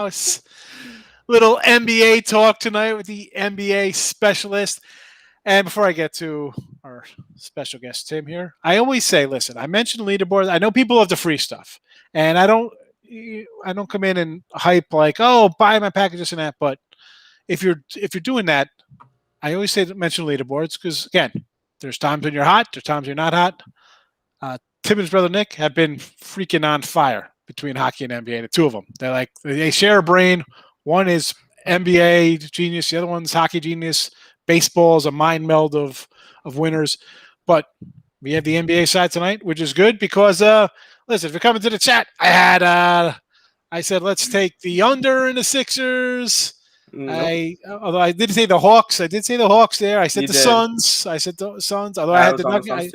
house. Little NBA talk tonight with the NBA specialist. And before I get to our special guest Tim here, I always say, listen, I mentioned leaderboards. I know people love the free stuff, and I don't come in and hype like, oh, buy my packages and that. But if you're doing that, I always say mention leaderboards because again, there's times when you're hot, there's times you're not hot. Tim and his brother Nick have been freaking on fire between hockey and NBA. The two of them, they share a brain. One is NBA genius, the other one's hockey genius. Baseball is a mind meld of winners. But we have the NBA side tonight, which is good because listen, if you're coming to the chat, I said let's take the under in the Sixers. Nope. Although I didn't say the Hawks, I did say the Hawks there. I said the Suns. I said the Suns. Although I had the Nuggets.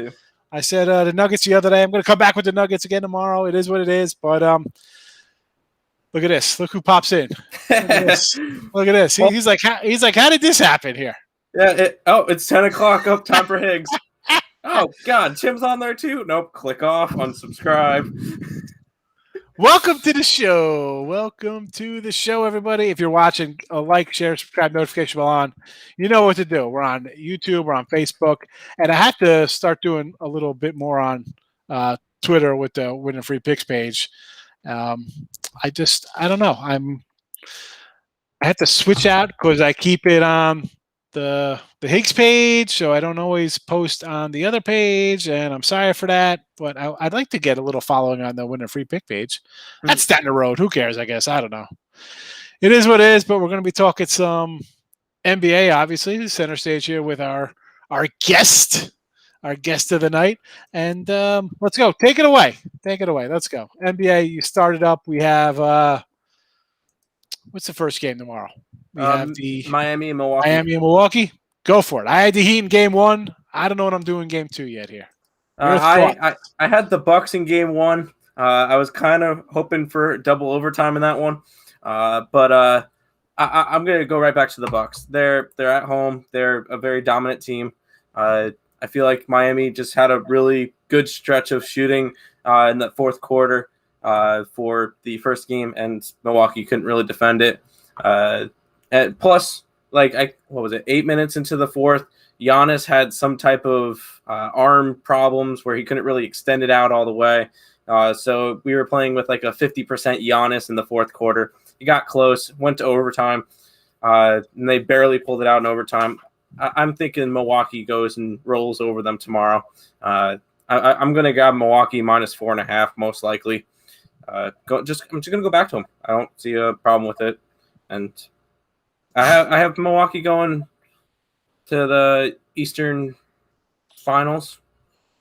I said the Nuggets the other day. I'm going to come back with the Nuggets again tomorrow. It is what it is. But look at this. Look who pops in. Look at this. He's like, how did this happen here? Yeah. It's 10 o'clock. Up. Time for Higgs. Oh God, Tim's on there too. Nope. Click off. Unsubscribe. Welcome to the show, everybody. If you're watching, like, share, subscribe, notification bell on. You know what to do. We're on YouTube. We're on Facebook. And I have to start doing a little bit more on Twitter with the Win and Free Picks page. I don't know. I have to switch out because I keep it on the Higgs page, so I don't always post on the other page, and I'm sorry for that, but I'd like to get a little following on the Win and Free Pick page. That's down the road. Who cares, I guess. I don't know. It is what it is, but we're going to be talking some NBA, obviously, the center stage here with our guest of the night, and let's go. Take it away. Let's go. NBA, you started up. We have what's the first game tomorrow? We have the Miami and Milwaukee. Go for it. I had the Heat in game 1. I don't know what I'm doing in game 2 yet here. I had the Bucks in game 1. I was kind of hoping for double overtime in that one, but I'm going to go right back to the Bucks. They're at home. They're a very dominant team. I feel like Miami just had a really good stretch of shooting in the fourth quarter for the first game, and Milwaukee couldn't really defend it. And plus, 8 minutes into the fourth, Giannis had some type of arm problems where he couldn't really extend it out all the way. So we were playing with like a 50% Giannis in the fourth quarter. He got close, went to overtime, and they barely pulled it out in overtime. I'm thinking Milwaukee goes and rolls over them tomorrow. I'm going to grab Milwaukee -4.5 most likely. I'm just going to go back to them. I don't see a problem with it, and I have Milwaukee going to the Eastern Finals.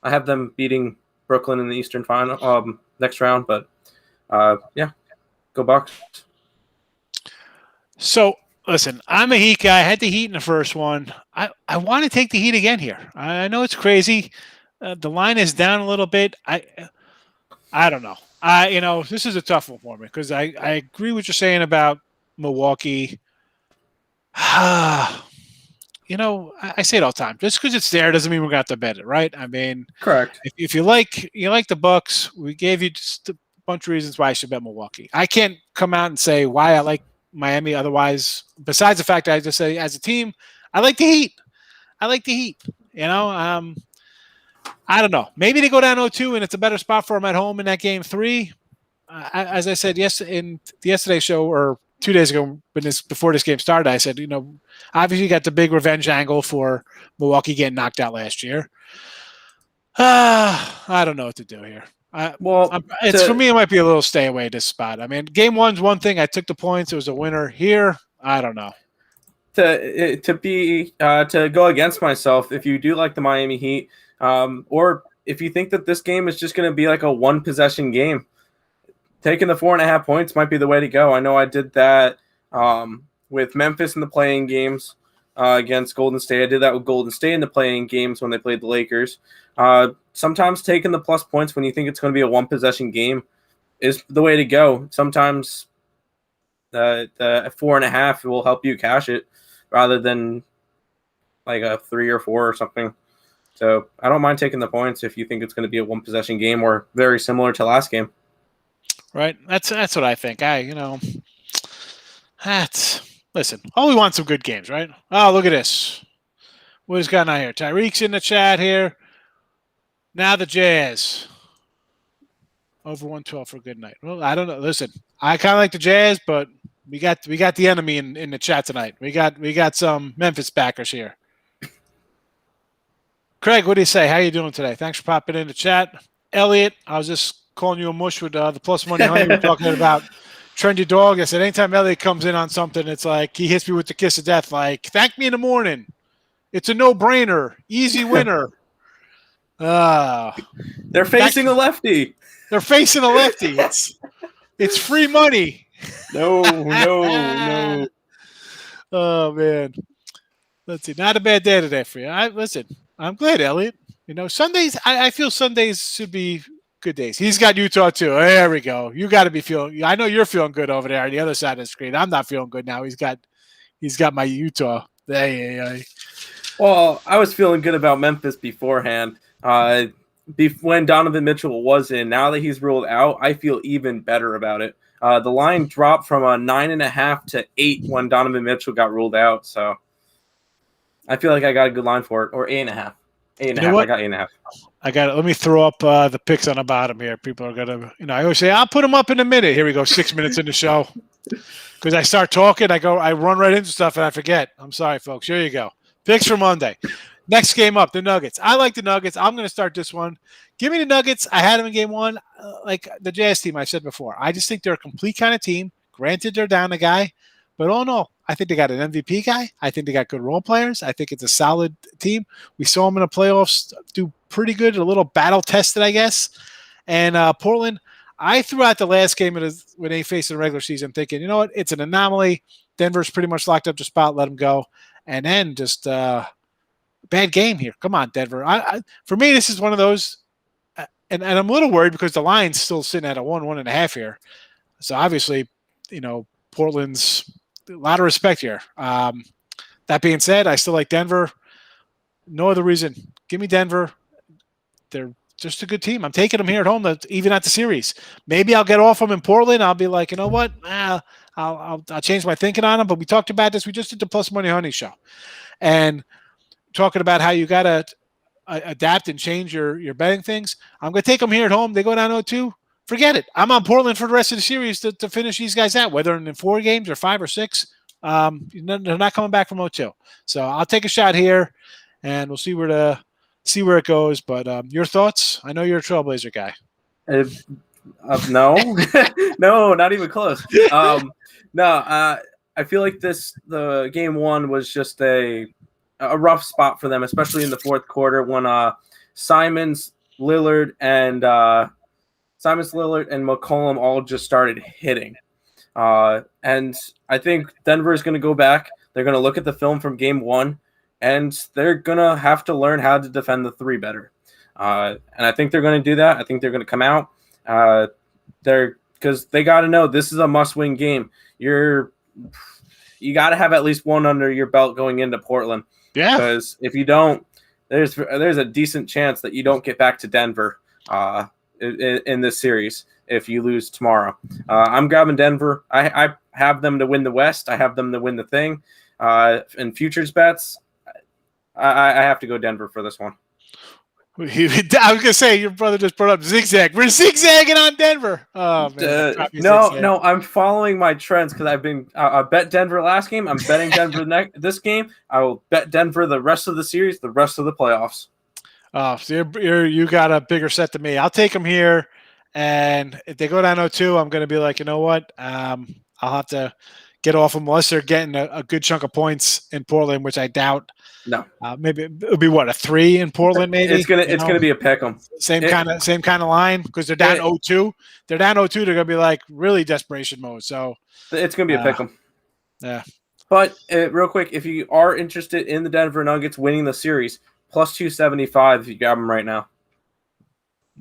I have them beating Brooklyn in the Eastern Final next round, but yeah, go Bucks. So listen, I'm a Heat guy. I had the Heat in the first one. I want to take the Heat again here. I know it's crazy. The line is down a little bit. I don't know. This is a tough one for me because I agree what you're saying about Milwaukee. I say it all the time. Just because it's there doesn't mean we're going to have to bet it, right? I mean, correct. If you like the Bucks, we gave you just a bunch of reasons why I should bet Milwaukee. I can't come out and say why I like Miami otherwise, besides the fact that I just say as a team, I like the Heat. I don't know. Maybe they go down 0-2 and it's a better spot for them at home in that game 3. As I said in the yesterday show or 2 days ago, before this game started, I said, obviously you got the big revenge angle for Milwaukee getting knocked out last year. I don't know what to do here. For me, it might be a little stay away this spot. I mean, game 1's one thing. I took the points. It was a winner. Here, I don't know. To go against myself, if you do like the Miami Heat, or if you think that this game is just going to be like a one possession game, taking the 4.5 points might be the way to go. I know I did that with Memphis in the playing games against Golden State. I did that with Golden State in the playing games when they played the Lakers. Sometimes taking the plus points when you think it's going to be a one possession game is the way to go. Sometimes the 4.5 will help you cash it rather than like a 3 or 4 or something. So I don't mind taking the points if you think it's going to be a one possession game or very similar to last game. Right. That's what I think. Listen, all we want some good games, right? Oh, look at this. What is going on here? Tyreek's in the chat here. Now the Jazz. Over 112 for a good night. Well, I don't know. Listen, I kind of like the Jazz, but we got the enemy in the chat tonight. We got some Memphis backers here. Craig, what do you say? How you doing today? Thanks for popping in the chat. Elliot, I was just calling you a mush with the plus money honey. We're talking about Trendy Dog. I said anytime Elliot comes in on something, it's like he hits me with the kiss of death. Like, thank me in the morning. It's a no-brainer. Easy winner. They're facing a lefty. They're facing a lefty. It's free money. No. Oh man. Let's see. Not a bad day today for you. Listen. I'm glad, Elliot. Sundays. I feel Sundays should be good days. He's got Utah too. There we go. You got to be feeling. I know you're feeling good over there on the other side of the screen. I'm not feeling good now. He's got my Utah. Well, I was feeling good about Memphis beforehand. When Donovan Mitchell was in, now that he's ruled out, I feel even better about it. The line dropped from a 9.5 to 8 when Donovan Mitchell got ruled out. So I feel like I got a good line for it, or 8.5. 8.5. I got 8.5. I got it. Let me throw up the picks on the bottom here. People are gonna, I always say I'll put them up in a minute. Here we go. 6 minutes in the show. Because I start talking, I run right into stuff and I forget. I'm sorry, folks. Here you go. Picks for Monday. Next game up, the Nuggets. I like the Nuggets. I'm going to start this one. Give me the Nuggets. I had them in game one, like the Jazz team I said before. I just think they're a complete kind of team. Granted, they're down a guy, but all in all, I think they got an MVP guy. I think they got good role players. I think it's a solid team. We saw them in the playoffs do pretty good, a little battle tested, I guess. And Portland, I threw out the last game when they faced the regular season thinking, you know what, it's an anomaly. Denver's pretty much locked up the spot, let them go. And then just bad game here. Come on, Denver. For me, this is one of those, and I'm a little worried because the line's still sitting at a 1.5 here. So obviously, Portland's a lot of respect here. That being said, I still like Denver. No other reason. Give me Denver. They're just a good team. I'm taking them here at home to even out the series. Maybe I'll get off them in Portland. I'll be like, you know what? I'll change my thinking on them. But we talked about this. We just did the Plus Money Honey show. And talking about how you got to adapt and change your betting things. I'm going to take them here at home. They go down 0-2. Forget it. I'm on Portland for the rest of the series to finish these guys out, whether in 4 games or 5 or 6. They're not coming back from 0-2. So I'll take a shot here, and we'll see where it goes. But your thoughts? I know you're a Trailblazer guy. No, no, not even close. I feel like the game one was just a rough spot for them, especially in the fourth quarter when Simons, Lillard, and McCollum all just started hitting. And I think Denver is going to go back. They're going to look at the film from game one, and they're going to have to learn how to defend the 3 better. And I think they're going to do that. I think they're going to come out. Because they got to know this is a must-win game. You got to have at least one under your belt going into Portland. Yeah. Because if you don't, there's a decent chance that you don't get back to Denver in this series if you lose tomorrow. I'm grabbing Denver. I have them to win the West. I have them to win the thing. In futures bets, I have to go Denver for this one. I was gonna say your brother just brought up zigzag. We're zigzagging on Denver. Oh man, no, I'm following my trends because I've been. I bet Denver last game. I'm betting Denver this game. I will bet Denver the rest of the series, the rest of the playoffs. Oh, so you got a bigger set than me. I'll take them here, and if they go down 0-2, I'm gonna be like, you know what? I'll have to get off them unless they're getting a good chunk of points in Portland, which I doubt. No, maybe it'll be a 3 in Portland. Maybe it's gonna be a pick 'em. Same kind of line because they're down 0-2. They're down 0-2. They're gonna be like really desperation mode. So it's gonna be a pick 'em. Yeah. But real quick, if you are interested in the Denver Nuggets winning the series, plus 275 if you grab them right now.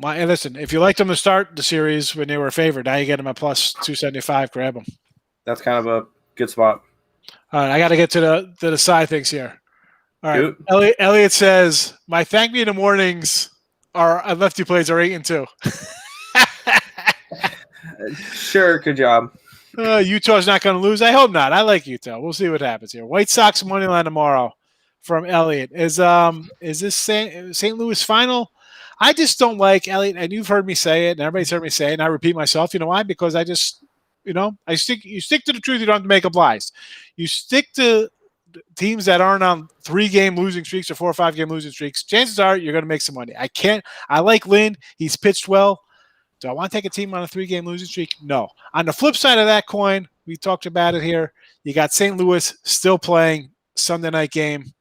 And listen, if you liked them to start the series when they were favored, now you get them at plus 275. Grab them. That's kind of a good spot. All right, I got to get to the side things here. All right, Elliot says, my thank me in the mornings are lefty plays are 8-2. Sure, good job. Utah's not going to lose. I hope not. I like Utah. We'll see what happens here. White Sox money line tomorrow from Elliot. Is this St. Louis final? I just don't like Elliot, and you've heard me say it, and everybody's heard me say it, and I repeat myself. You know why? Because I just, you stick to the truth. You don't have to make up lies. You stick to teams that aren't on 3-game losing streaks or 4 or 5-game losing streaks. Chances are you're going to make some money. I like Lynn. He's pitched well. Do I want to take a team on a 3-game losing streak? No. On the flip side of that coin, we talked about it here. You got St. Louis still playing Sunday night game.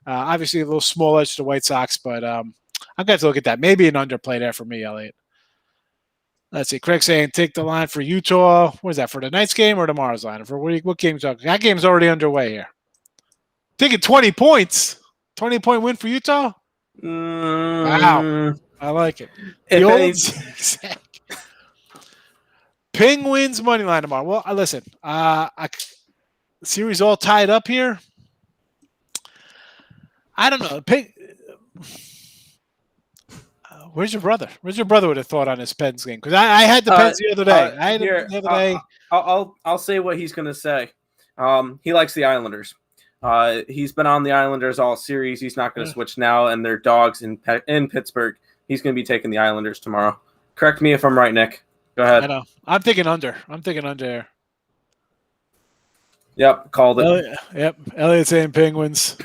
Obviously, a little small edge to the White Sox, but I'm going to look at that. Maybe an underplay there for me, Elliot. Let's see. Craig saying take the line for Utah. What is that, for tonight's game or tomorrow's line? For what game are you talking? That game's already underway here. Taking 20 points. 20-point win for Utah? Wow. I like it. The old Penguins money line tomorrow. Well, listen, series all tied up here. I don't know. Where's your brother? Where's your brother with a thought on this Pens game? Because I had the Pens the other day. I'll say what he's going to say. He likes the Islanders. He's been on the Islanders all series. He's not going to switch now, and their dogs in Pittsburgh. He's going to be taking the Islanders tomorrow. Correct me if I'm right, Nick. Go ahead. I know. I'm thinking under. There. Yep, called it. Elliot saying Penguins.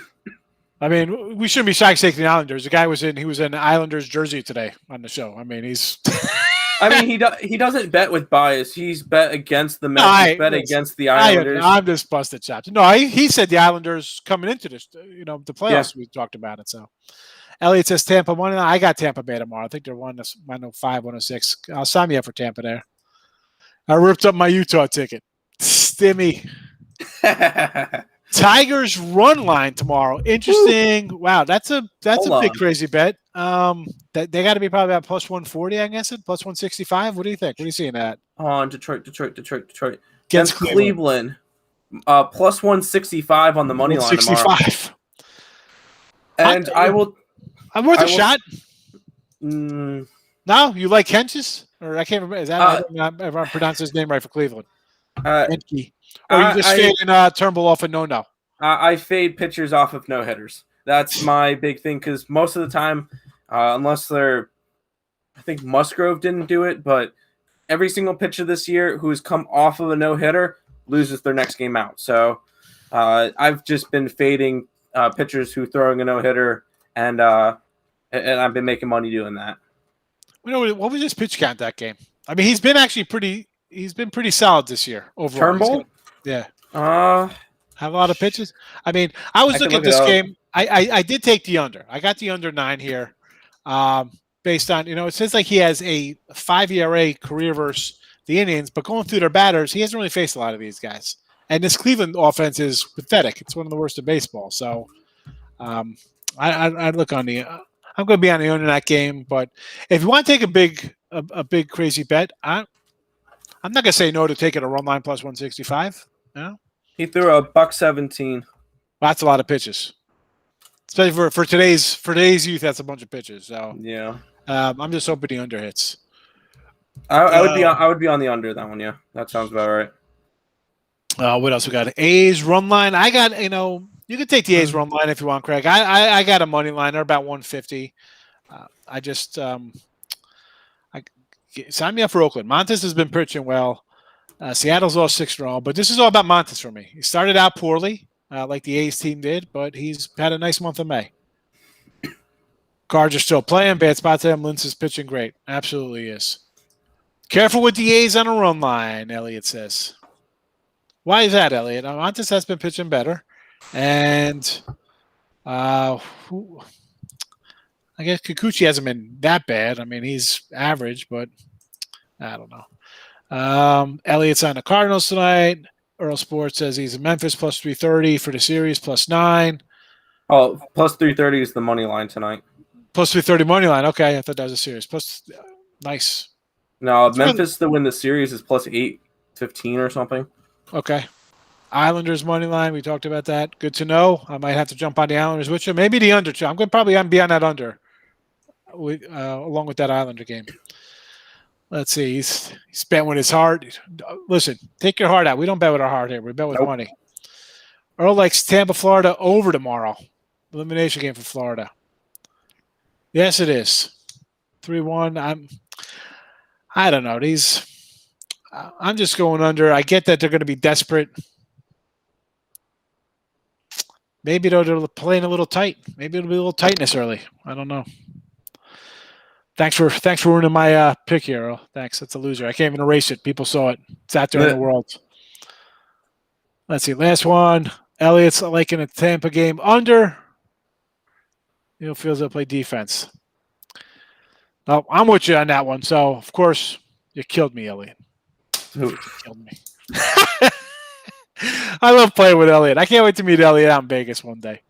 I mean, we shouldn't be shocked taking the Islanders. The guy was in Islanders jersey today on the show. I mean, he's. I mean, he doesn't bet with bias. He's bet against the Mets. He's bet against the Islanders. I'm just busted chops. No, he said the Islanders coming into this, the playoffs. Yeah. We talked about it. So, Elliot says Tampa money line. I got Tampa Bay tomorrow. I think they're 105, 106. I'll sign me up for Tampa there. I ripped up my Utah ticket. Stimmy. Tigers run line tomorrow. Interesting. Woo. Wow, that's a big crazy bet. That they got to be probably about plus 140, I guess it, plus 165. What do you think? What are you seeing at? On Detroit. Against Cleveland. Plus 165 on the money line tomorrow. And I'm worth a shot. No, you like Henches? Or I can't remember. Is that if I pronounce his name right for Cleveland? Henke. Or you just fading Turnbull off a no-no? I fade pitchers off of no-hitters. That's my big thing because most of the time, unless I think Musgrove didn't do it, but every single pitcher this year who's come off of a no-hitter loses their next game out. So I've just been fading pitchers who throwing a no-hitter, and I've been making money doing that. What was his pitch count that game? I mean, he's been pretty solid this year overall. Turnbull? Yeah. Have a lot of pitches. I mean, I was looking at this game. I did take the under. I got the under 9 here. Based on, it says like he has a 5 ERA career versus the Indians, but going through their batters, he hasn't really faced a lot of these guys. And this Cleveland offense is pathetic. It's one of the worst in baseball. So I'd look on I'm going to be on the under in that game. But if you want to take a big crazy bet, I'm not going to say no to taking a run line plus 165. No? He threw a $117. That's a lot of pitches, especially for today's youth. That's a bunch of pitches. So yeah, I'm just hoping the under hits. I would be on the under that one. Yeah, that sounds about right. What else we got? A's run line. I got you can take the A's run line if you want, Craig. I got a money line. They're about 150. Sign me up for Oakland. Montes has been pitching well. Seattle's lost 6 in a row, but this is all about Montes for me. He started out poorly, like the A's team did, but he's had a nice month of May. Cards are still playing. Bad spot to him. Lynch is pitching great. Absolutely is. Careful with the A's on a run line, Elliot says. Why is that, Elliot? Montes has been pitching better. And I guess Kikuchi hasn't been that bad. I mean, he's average, but I don't know. Elliot's on the Cardinals tonight. Earl Sports says he's in Memphis plus 330 for the series, plus 9. Oh, plus 330 is the money line tonight. Plus 330 money line. Okay, I thought that was a series. Plus, nice. No, Memphis to win the series is plus 815 or something. Okay. Islanders money line. We talked about that. Good to know. I might have to jump on the Islanders with you. Maybe the under too. I'm going to probably be on that under, along with that Islander game. Let's see. He's betting with his heart. Listen, take your heart out. We don't bet with our heart here. We bet with Nope. money. Earl likes Tampa, Florida over tomorrow. Elimination game for Florida. Yes, it is. 3-1. I don't know. I'm just going under. I get that they're going to be desperate. Maybe they're playing a little tight. Maybe it'll be a little tightness early. I don't know. Thanks for ruining my pick here, Earl. Thanks. That's a loser. I can't even erase it. People saw it. It's out there in the world. Let's see. Last one. Elliott's liking a Tampa game under. Neil feels they'll play defense. Oh, I'm with you on that one. So, of course, you killed me, Elliott. You killed me. I love playing with Elliott. I can't wait to meet Elliott out in Vegas one day.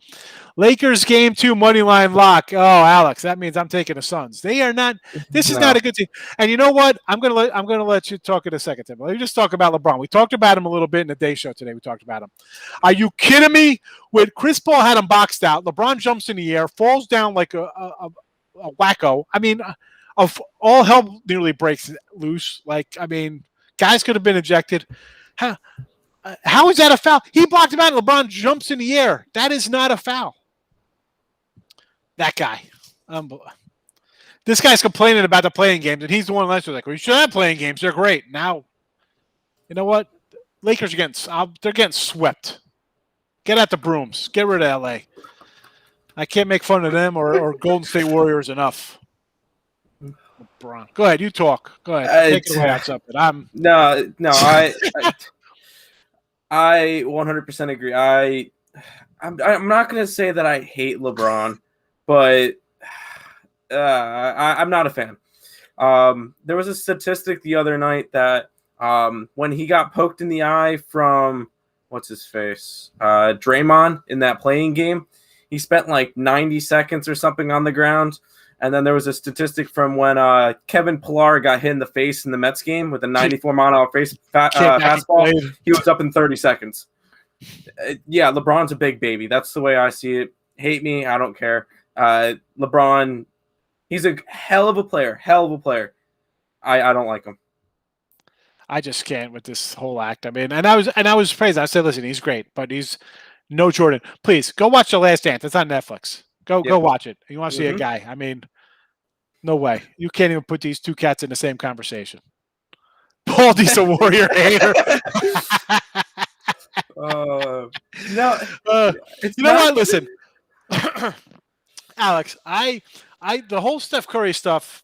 Lakers game 2 money line lock. Oh, Alex, that means I'm taking the Suns. They are not. This is not a good team. And you know what? I'm gonna let you talk in a second, Tim. Let me just talk about LeBron. We talked about him a little bit in the day show today. We talked about him. Are you kidding me? When Chris Paul had him boxed out, LeBron jumps in the air, falls down like a wacko. I mean, all hell nearly breaks loose. Guys could have been ejected. How is that a foul? He blocked him out and LeBron jumps in the air. That is not a foul. That guy. This guy's complaining about the playing games, and he's the one that's like, we should have playing games. They're great. Now, you know what? Lakers are they're getting swept. Get out the brooms. Get rid of LA. I can't make fun of them or Golden State Warriors enough. LeBron. Go ahead. You talk. Go ahead. Take it away on something. I 100% agree. I'm not going to say that I hate LeBron, but I'm not a fan. There was a statistic the other night that when he got poked in the eye from what's his face, Draymond in that playing game, he spent like 90 seconds or something on the ground. And then there was a statistic from when Kevin Pillar got hit in the face in the Mets game with a 94-mile-an-hour fastball. He was up in 30 seconds. Yeah, LeBron's a big baby. That's the way I see it. Hate me, I don't care. LeBron, he's a hell of a player. I don't like him. I just can't with this whole act. I mean, and I was praised. I said, listen, he's great, but he's no Jordan. Please go watch The Last Dance. It's on Netflix. Go watch it. You want to see a guy? I mean, no way. You can't even put these two cats in the same conversation. Baldy's a Warrior hater. No, you know what? Listen, Alex, the whole Steph Curry stuff.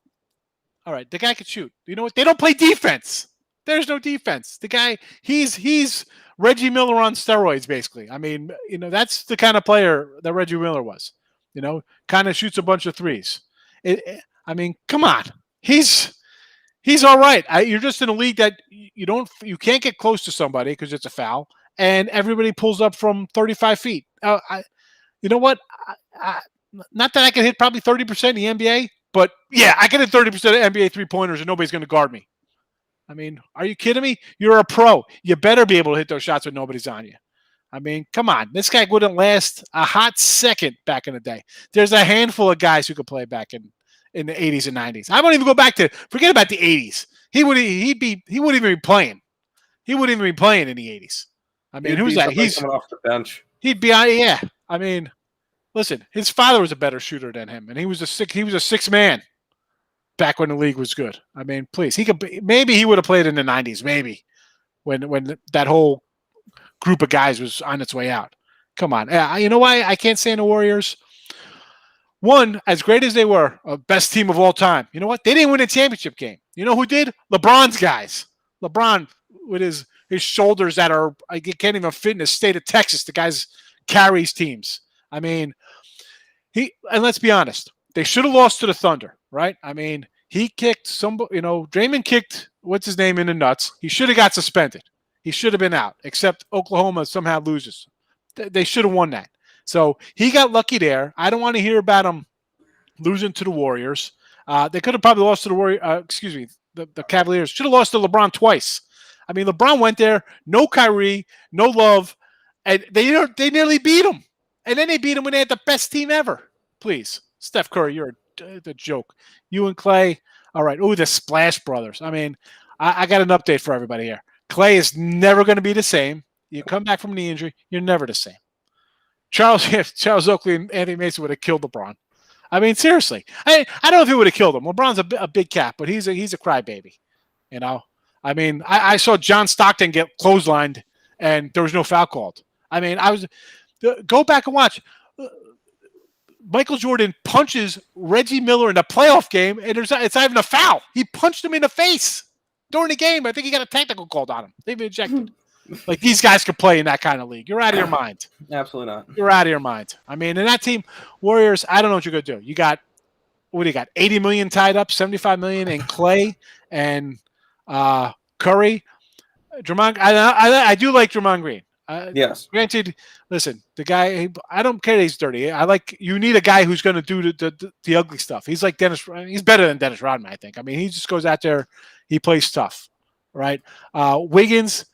All right, the guy could shoot. You know what? They don't play defense. There's no defense. The guy, he's Reggie Miller on steroids, basically. I mean, that's the kind of player that Reggie Miller was. Kind of shoots a bunch of threes. I mean, come on. He's all right. You're just in a league that you can't get close to somebody because it's a foul, and everybody pulls up from 35 feet. You know what? Not that I can hit probably 30% in the NBA, but yeah, I can hit 30% of NBA three-pointers and nobody's going to guard me. I mean, are you kidding me? You're a pro. You better be able to hit those shots when nobody's on you. I mean, come on. This guy wouldn't last a hot second back in the day. There's a handful of guys who could play back in the 80s and 90s. I won't even go back to forget about the 80s. He wouldn't even be playing. He wouldn't even be playing in the 80s. I mean, who's that? He's coming off the bench. He'd be on. Yeah. I mean, listen, his father was a better shooter than him, and he was a six man back when the league was good. I mean, please, maybe he would have played in the 90s, maybe when that whole group of guys was on its way out. Come on. You know why I can't stand the Warriors? One, as great as they were, best team of all time. You know what? They didn't win a championship game. You know who did? LeBron's guys. LeBron with his shoulders that are I can't even fit in the state of Texas. The guys carries teams. I mean, and let's be honest, they should have lost to the Thunder, right? I mean, he kicked Draymond kicked what's his name in the nuts. He should have got suspended. He should have been out, except Oklahoma somehow loses. They should have won that. So he got lucky there. I don't want to hear about him losing to the Warriors. They could have probably lost to the Warriors. The Cavaliers should have lost to LeBron twice. I mean, LeBron went there, no Kyrie, no Love, and they nearly beat him. And then they beat him when they had the best team ever. Please, Steph Curry, you're the joke. You and Clay, All right. Ooh, the Splash Brothers. I mean, I got an update for everybody here. Clay is never going to be the same. You come back from knee injury, you're never the same. Charles Oakley and Anthony Mason would have killed LeBron. I mean, seriously. I don't know if he would have killed him. LeBron's a big cat, but he's a crybaby. You know? I mean, I saw John Stockton get clotheslined and there was no foul called. I mean, go back and watch. Michael Jordan punches Reggie Miller in a playoff game, and it's not even a foul. He punched him in the face during the game. I think he got a technical called on him. They've been ejected. Like, these guys could play in that kind of league. You're out of your mind. Absolutely not. You're out of your mind. I mean, in that team, Warriors, I don't know what you're going to do. You got, what do you got, 80 million tied up, 75 million in Clay and Curry. Draymond, I do like Draymond Green. Yes. Granted, listen, the guy, I don't care that he's dirty. You need a guy who's going to do the ugly stuff. He's like he's better than Dennis Rodman, I think. I mean, he just goes out there, he plays tough, right? Wiggins,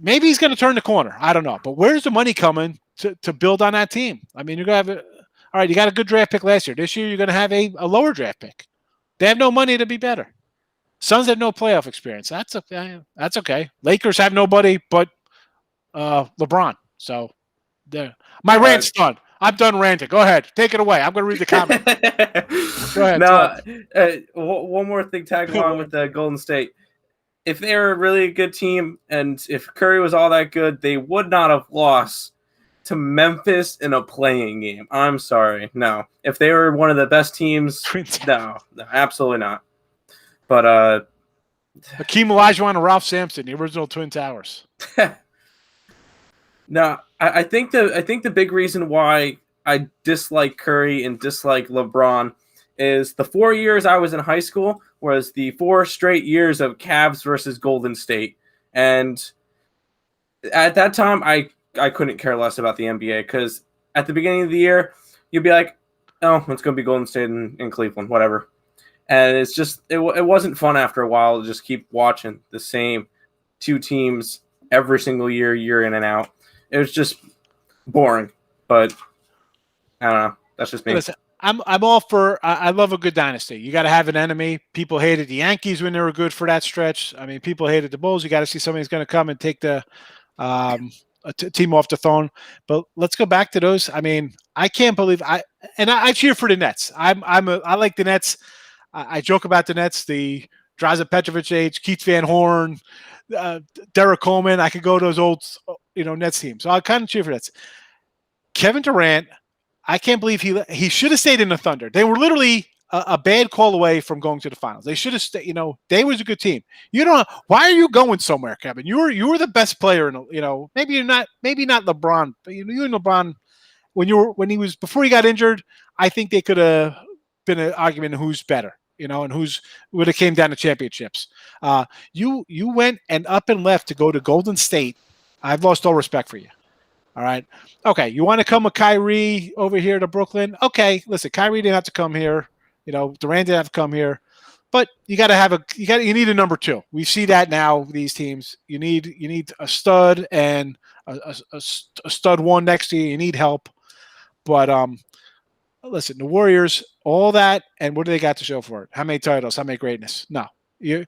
maybe he's going to turn the corner. I don't know. But where's the money coming to build on that team? I mean, you're going to have all right, you got a good draft pick last year. This year, you're going to have a lower draft pick. They have no money to be better. Suns have no playoff experience. That's okay. Lakers have nobody but LeBron. So there. My rant's done. I'm done ranting. Go ahead. Take it away. I'm going to read the comment. Go ahead. Now, one more thing tagged along with the Golden State. If they were a really good team and if Curry was all that good, they would not have lost to Memphis in a playing game. I'm sorry. No. If they were one of the best teams, no, absolutely not. But Hakeem Olajuwon and Ralph Sampson, the original Twin Towers. No, I think the big reason why I dislike Curry and dislike LeBron is the 4 years I was in high school was the 4 straight years of Cavs versus Golden State. And at that time, I couldn't care less about the NBA because at the beginning of the year, you'd be like, oh, it's going to be Golden State in Cleveland, whatever. And it's just, it wasn't fun after a while to just keep watching the same 2 teams every single year in and out. It was just boring, but I don't know. That's just me. Listen, I'm all for. I love a good dynasty. You got to have an enemy. People hated the Yankees when they were good for that stretch. I mean, people hated the Bulls. You got to see somebody who's going to come and take the team off the throne. But let's go back to those. I mean, I can't believe I cheer for the Nets. I like the Nets. I joke about the Nets. The Drazen Petrovic age, Keith Van Horn, Derek Coleman. I could go to those old, Nets teams. So I kind of cheer for Nets. Kevin Durant, I can't believe he should have stayed in the Thunder. They were literally a bad call away from going to the finals. They should have stayed. They was a good team. Why are you going somewhere, Kevin? You were the best player in. Maybe you're not. Maybe not LeBron. But you and LeBron, before he got injured, I think they could have been an argument of who's better. And who's would have came down to championships. You went and up and left to go to Golden State. I've lost all respect for you. All right. Okay. You want to come with Kyrie over here to Brooklyn? Okay. Listen, Kyrie didn't have to come here. Durant didn't have to come here. But you got to have you need a number 2. We see that now. These teams, you need a stud and a stud 1 next to you. You need help. But listen, the Warriors, all that, and what do they got to show for it? How many titles? How many greatness? No. The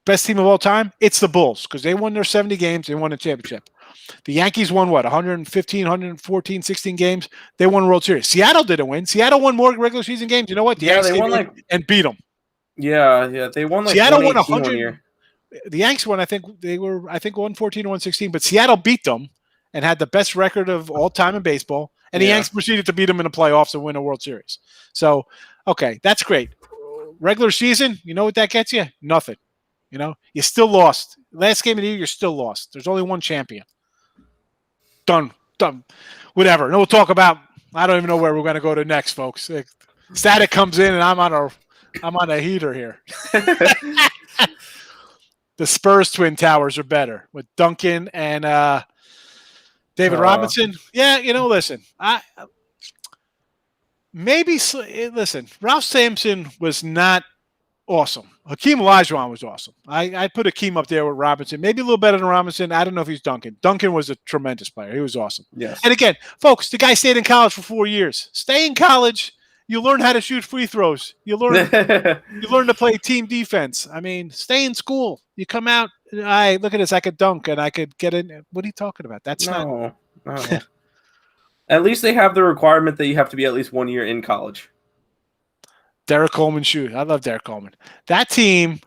best team of all time, it's the Bulls because they won their 70 games. They won a championship. The Yankees won, 115, 114, 16 games. They won a World Series. Seattle didn't win. Seattle won more regular season games. You know what? The Yankees they won and beat them. Yeah. They won Seattle won 100. 1 year. The Yankees won, I think 114 or 116, but Seattle beat them and had the best record of all time in baseball. And the Yankees proceeded to beat them in the playoffs and win a World Series. So, okay, that's great. Regular season, you know what that gets you? Nothing. You still lost. Last game of the year, you're still lost. There's only one champion. Done. Whatever. And we'll talk about. I don't even know where we're going to go to next, folks. Static comes in, and I'm on a heater here. The Spurs Twin Towers are better with Duncan and David Robinson. Yeah, listen. Listen. Ralph Sampson was not awesome. Hakeem Olajuwon was awesome. I put Hakeem up there with Robinson. Maybe a little better than Robinson. I don't know if he's Duncan. Duncan was a tremendous player. He was awesome. Yes. And again, folks, the guy stayed in college for 4 years. Stay in college. You learn how to shoot free throws. You learn to play team defense. I mean, stay in school. You come out. I look at this. I could dunk and I could get in. What are you talking about? That's not. No. At least they have the requirement that you have to be at least 1 year in college. Derek Coleman shoot. I love Derek Coleman. That team,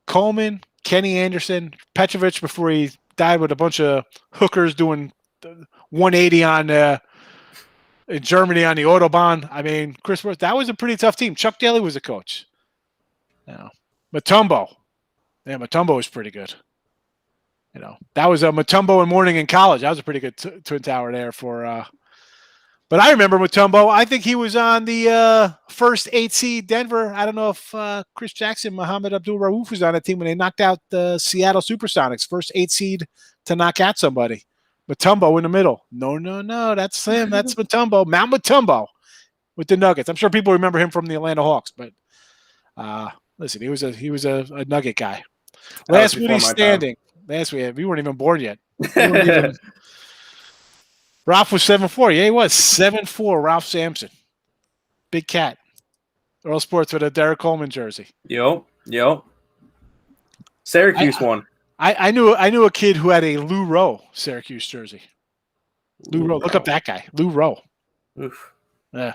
Coleman, Kenny Anderson, Petrovic before he died with a bunch of hookers doing 180 on in Germany on the Autobahn. I mean, Chris Brooks, that was a pretty tough team. Chuck Daly was a coach. Mutombo. Yeah, Mutombo was pretty good. That was a Mutombo and Morning in college. That was a pretty good twin tower there for but I remember Mutombo. I think he was on the first 8 seed Denver. I don't know if Chris Jackson, Muhammad Abdul-Rauf was on that team when they knocked out the Seattle Supersonics, first 8 seed to knock out somebody. Mutombo in the middle. No, that's him. That's Mutombo. Mount Mutombo with the Nuggets. I'm sure people remember him from the Atlanta Hawks, but listen, he was a Nugget guy. Last Woody standing. Last week, we weren't even born yet. Ralph was 7'4". Yeah, he was 7'4". Ralph Sampson, big cat. Earl Sports with a Derek Coleman jersey. Yep. Syracuse won. I knew a kid who had a Lou Rowe Syracuse jersey. Lou Rowe. Look up that guy, Lou Rowe. Oof. Yeah.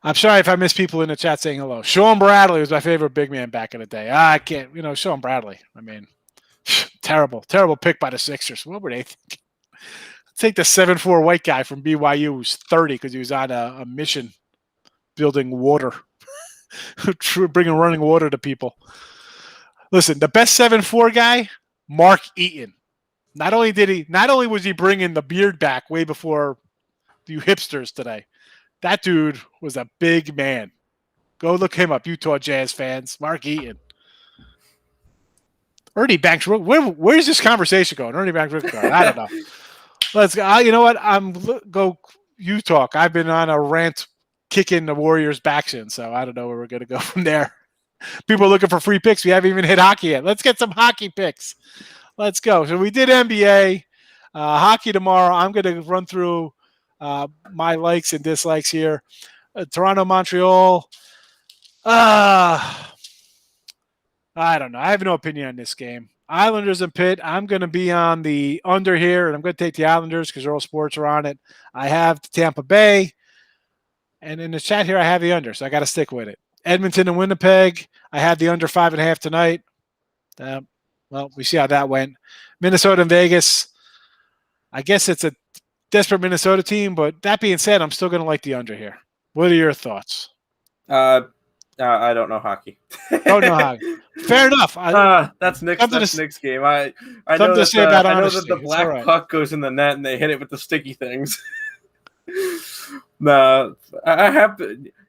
I'm sorry if I miss people in the chat saying hello. Sean Bradley was my favorite big man back in the day. I can't, Sean Bradley. I mean, terrible pick by the Sixers. What were they thinking? Take the 7'4" white guy from BYU who's 30 because he was on a mission building water, bringing running water to people. Listen, the best 7'4" guy, Mark Eaton. Not only was he bringing the beard back way before you hipsters today, that dude was a big man. Go look him up, Utah Jazz fans. Mark Eaton. Ernie Banks. Where's this conversation going? Ernie Banks. I don't know. Let's go. You know what? Go. You talk. I've been on a rant kicking the Warriors' backs in, so I don't know where we're going to go from there. People are looking for free picks. We haven't even hit hockey yet. Let's get some hockey picks. Let's go. So we did NBA. Hockey tomorrow. I'm going to run through my likes and dislikes here. Toronto, Montreal. I don't know. I have no opinion on this game. Islanders and Pitt. I'm going to be on the under here, and I'm going to take the Islanders because Earl Sports are on it. I have Tampa Bay, and in the chat here, I have the under, so I got to stick with it. Edmonton and Winnipeg. I had the under 5.5 tonight. Well, we see how that went. Minnesota and Vegas. I guess it's a desperate Minnesota team, but that being said, I'm still going to like the under here. What are your thoughts? I don't know hockey. Don't know hockey. Fair enough. That's Nick's game. I something know to say about I know honesty. that the black right. puck goes in the net and they hit it with the sticky things. No, I have.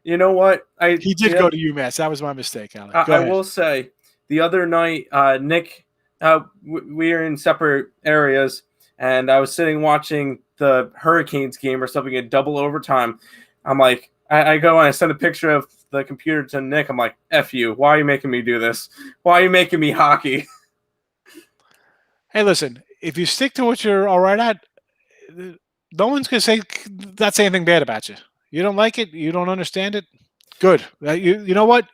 You know what? He did go to UMass. That was my mistake, Alec. I will say the other night, Nick, we were in separate areas, and I was sitting watching the Hurricanes game or something in double overtime. I'm like, I go and I send a picture of the computer to Nick. I'm like, F you. Why are you making me do this? Why are you making me hockey? Hey, listen, if you stick to what you're all right at, no one's going to say anything bad about you. You don't like it. You don't understand it. Good. You know what?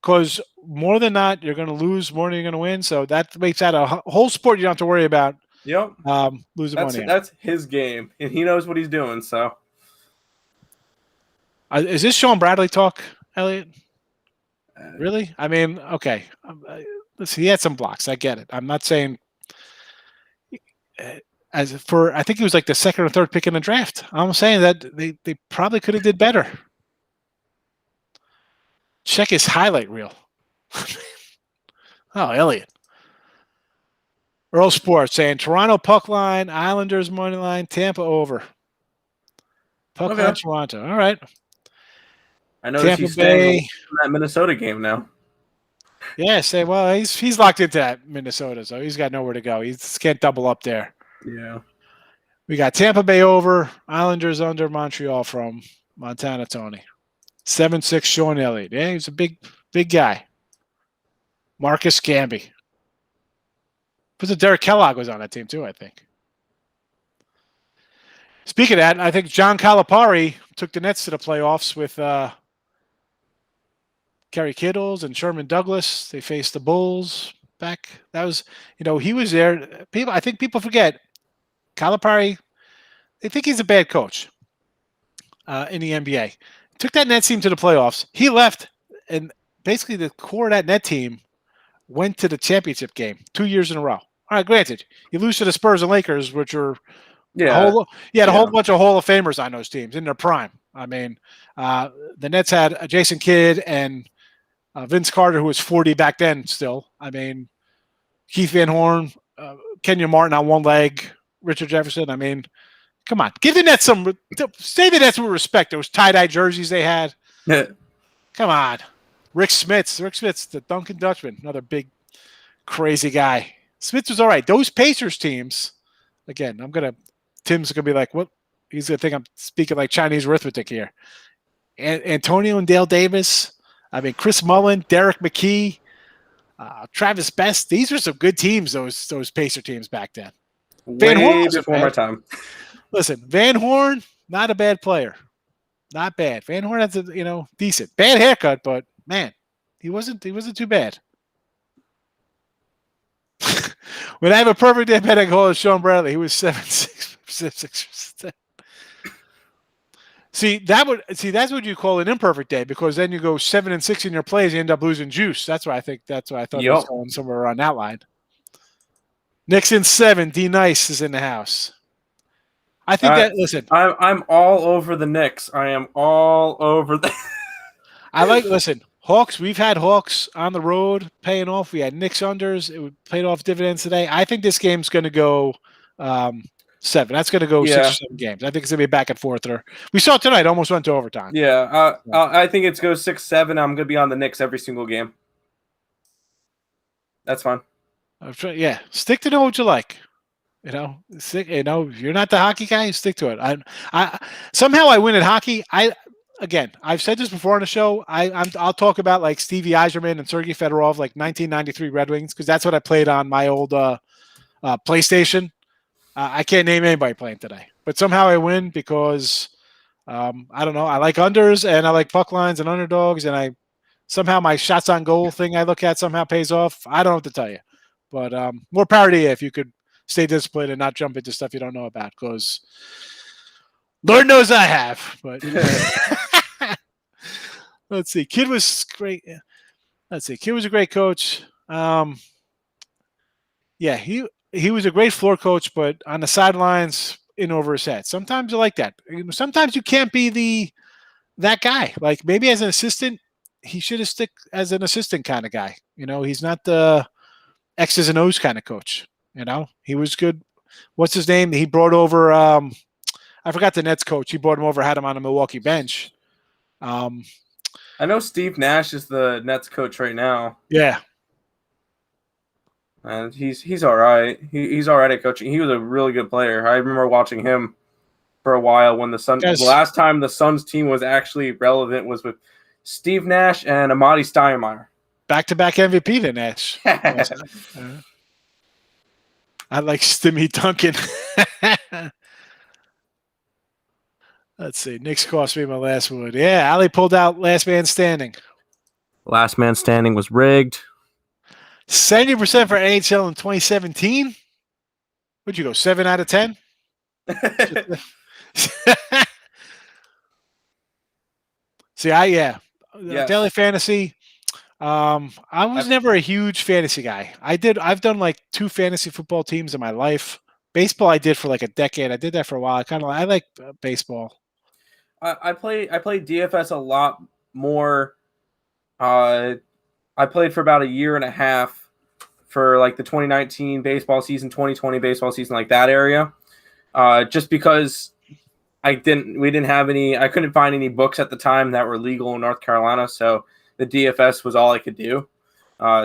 Because more than not, you're going to lose more than you're going to win. So that makes that a whole sport you don't have to worry about. Yep. Losing money. That's his game, and he knows what he's doing. So, is this Sean Bradley talk, Elliot? Really? I mean, okay. Listen, he had some blocks. I get it. I'm not saying. I think he was like the second or third pick in the draft. I'm saying that they probably could have did better. Check his highlight reel. Oh, Elliot. Earl Sports saying Toronto puck line, Islanders money line, Tampa over. Puck line, Toronto. All right. I know he's staying in that Minnesota game now. Yeah, he's locked into that Minnesota, so he's got nowhere to go. He can't double up there. Yeah. We got Tampa Bay over, Islanders under, Montreal from Montana Tony. 7'6" Sean Elliott. Yeah, he's a big guy. Marcus Camby. But Derek Kellogg was on that team too, I think. Speaking of that, I think John Calipari took the Nets to the playoffs with Kerry Kittles and Sherman Douglas. They faced the Bulls back. That was, he was there. I think people forget Calipari. They think he's a bad coach in the NBA. Took that Nets team to the playoffs. He left, and basically the core of that net team went to the championship game 2 years in a row. All right, granted, you lose to the Spurs and Lakers, which are a whole bunch of Hall of Famers on those teams in their prime. I mean, the Nets had Jason Kidd and Vince Carter, who was 40 back then still. I mean, Keith Van Horn, Kenyon Martin on one leg, Richard Jefferson. I mean, come on. Give the Nets say the Nets with respect. Those tie-dye jerseys they had. Come on. Rick Smits, the Duncan Dutchman, another big, crazy guy. Smits was all right. Those Pacers teams, again, Tim's going to be like, what? He's going to think I'm speaking like Chinese arithmetic here. Antonio and Dale Davis. I mean, Chris Mullin, Derek McKee, Travis Best. These are some good teams, those Pacer teams back then. Van Horn before my time. Listen, Van Horn, not a bad player. Not bad. Van Horn has decent. Bad haircut, but man, he wasn't too bad. When I have a perfect day, I call it Sean Bradley. He was 7'6". See, that's what you call an imperfect day, because then you go 7-6 in your plays, you end up losing juice. That's why I thought it was going somewhere around that line. Knicks in 7. D Nice is in the house. I think listen. I'm all over the Knicks. I am all over the Hawks. We've had Hawks on the road paying off. We had Knicks unders. It paid off dividends today. I think this game's going to go 7. That's going to go 6 or 7 games. I think it's going to be back and forth. We saw it tonight. Almost went to overtime. Yeah, I think it's goes 6-7. I'm going to be on the Knicks every single game. That's fine. Stick to know what you like. You're not the hockey guy. Stick to it. I somehow I win at hockey. I've said this before on the show. I'll talk about like Stevie Yzerman and Sergei Fedorov, like 1993 Red Wings, because that's what I played on my old PlayStation. I can't name anybody playing today, but somehow I win because I don't know. I like unders and I like puck lines and underdogs, and somehow my shots on goal thing I look at somehow pays off. I don't know what to tell you, but more power to you if you could stay disciplined and not jump into stuff you don't know about, because Lord knows I have. But let's see. Kid was great. Let's see. Kid was a great coach. He was a great floor coach, but on the sidelines, in over his head. Sometimes you like that. Sometimes you can't be that guy. Like maybe as an assistant, he should have stick as an assistant kind of guy. He's not the X's and O's kind of coach. He was good. What's his name? He brought over. I forgot the Nets coach. He brought him over, had him on the Milwaukee bench. I know Steve Nash is the Nets coach right now. Yeah. And he's all right. He's all right at coaching. He was a really good player. I remember watching him for a while when the last time the Suns team was actually relevant was with Steve Nash and Amadi Stoudemire. Back-to-back MVP to Nash. I like Stimmy Duncan. Let's see. Knicks cost me my last one. Yeah, Ali pulled out last man standing. Last man standing was rigged. 70% for NHL in 2017. What'd you go, 7 out of 10? See, Daily Fantasy. I was never a huge fantasy guy. I've done like 2 fantasy football teams in my life. Baseball I did for like a decade. I did that for a while. I like baseball. I played DFS a lot more. I played for about a year and a half for like the 2019 baseball season, 2020 baseball season, like that area. Just because we didn't have any, I couldn't find any books at the time that were legal in North Carolina. So the DFS was all I could do.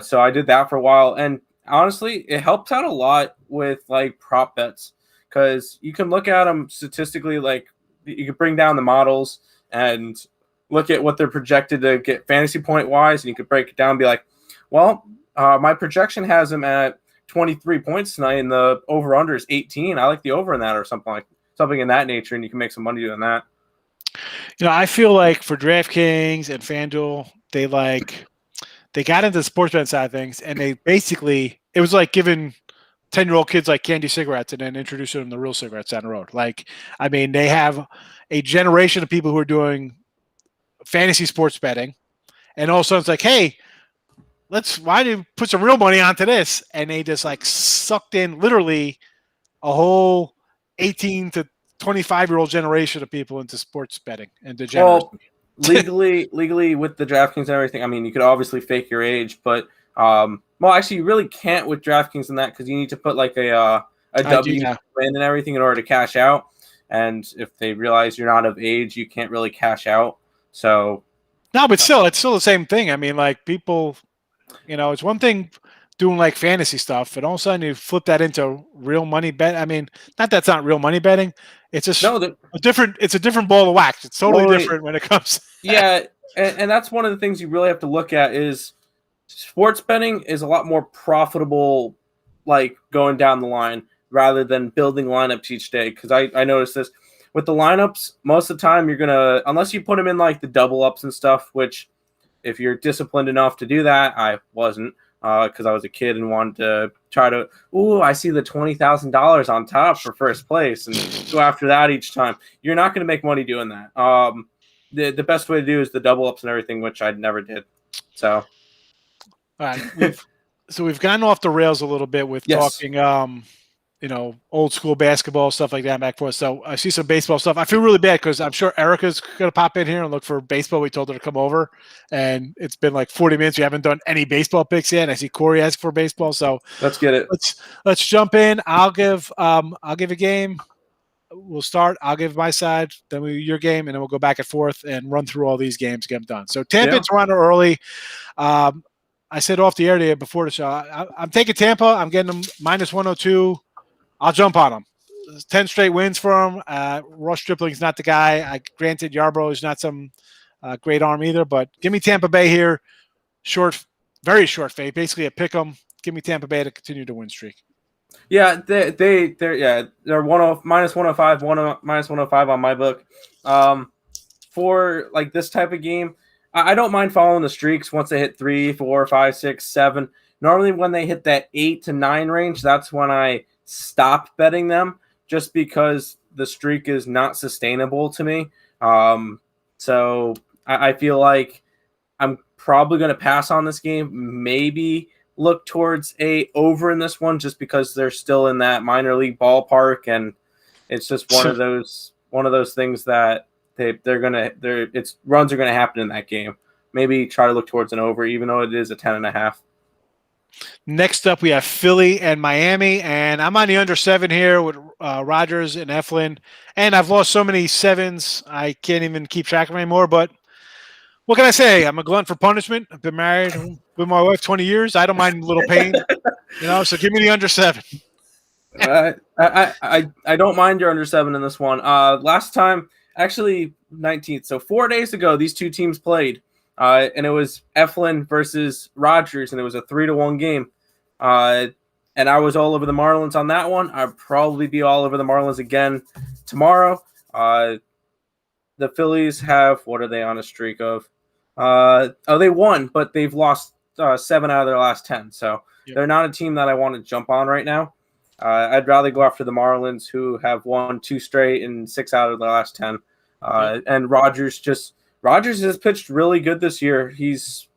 So I did that for a while. And honestly, it helps out a lot with like prop bets, because you can look at them statistically. Like you can bring down the models and look at what they're projected to get fantasy point wise. And you could break it down and be like, well, my projection has them at 23 points tonight and the over under is 18. I like the over in that, or something in that nature. And you can make some money doing that. I feel like for DraftKings and FanDuel, they got into the sports betting side of things, and they basically it was like giving 10-year-old kids like candy cigarettes and then introducing them to real cigarettes down the road. Like, I mean, they have a generation of people who are doing fantasy sports betting, and all of a sudden it's like, hey, why do you put some real money onto this? And they just like sucked in literally a whole 18 to 25-year-old generation of people into sports betting and degeneracy. Well, legally with the DraftKings and everything, I mean, you could obviously fake your age, but well, actually, you really can't with DraftKings and that because you need to put like a W in and everything in order to cash out. And if they realize you're not of age, you can't really cash out. So no, but still, it's still the same thing. I mean, like people, it's one thing doing like fantasy stuff, and all of a sudden you flip that into real money bet. I mean, that's not real money betting. It's just it's a different ball of wax. It's totally different when it comes. Yeah, and that's one of the things you really have to look at is sports betting is a lot more profitable, like going down the line rather than building lineups each day. Because I noticed this with the lineups, most of the time you're gonna, unless you put them in like the double ups and stuff, which if you're disciplined enough to do that, I wasn't because I was a kid and wanted to try to, I see the $20,000 on top for first place and go after that each time. You're not going to make money doing that. The best way to do is the double ups and everything, which I never did. So. All right, we've gotten off the rails a little bit with talking, old school basketball stuff like that back and forth. So I see some baseball stuff. I feel really bad because I'm sure Erica's gonna pop in here and look for baseball. We told her to come over, and it's been like 40 minutes. We haven't done any baseball picks yet. And I see Corey ask for baseball, so let's get it. Let's jump in. I'll give a game. We'll start. I'll give my side, then your game, and then we'll go back and forth and run through all these games, get them done. So Tampa, Toronto early. I said off the air there before the show, I'm taking Tampa. I'm getting them minus 102. I'll jump on them. 10 straight wins for them. Ross Stripling's not the guy. Granted, Yarbrough is not some great arm either, but give me Tampa Bay here. Very short fade. Basically a pick 'em. Give me Tampa Bay to continue the win streak. Yeah, they're minus 105, minus 105 on my book. For like this type of game, I don't mind following the streaks once they hit 3, 4, 5, 6, 7. Normally when they hit that 8 to 9 range, that's when I stop betting them just because the streak is not sustainable to me. So I feel like I'm probably going to pass on this game, maybe look towards a over in this one just because they're still in that minor league ballpark. And it's just one of those things that runs are going to happen in that game. Maybe try to look towards an over, even though it is a 10.5. Next up, we have Philly and Miami, and I'm on the under 7 here with Rodgers and Eflin. And I've lost so many 7s, I can't even keep track of them anymore. But what can I say? I'm a glutton for punishment. I've been married with my wife 20 years. I don't mind a little pain, so give me the under 7. I don't mind your under 7 in this one. Last time, actually 19th, so 4 days ago, these two teams played. And it was Eflin versus Rodgers, and it was a 3-1 game. And I was all over the Marlins on that one. I'd probably be all over the Marlins again tomorrow. The Phillies have, what are they on a streak of? They won, but they've lost 7 out of their last 10. So they're not a team that I want to jump on right now. I'd rather go after the Marlins, who have won 2 straight and 6 out of the last 10. And Rodgers has pitched really good this year. He's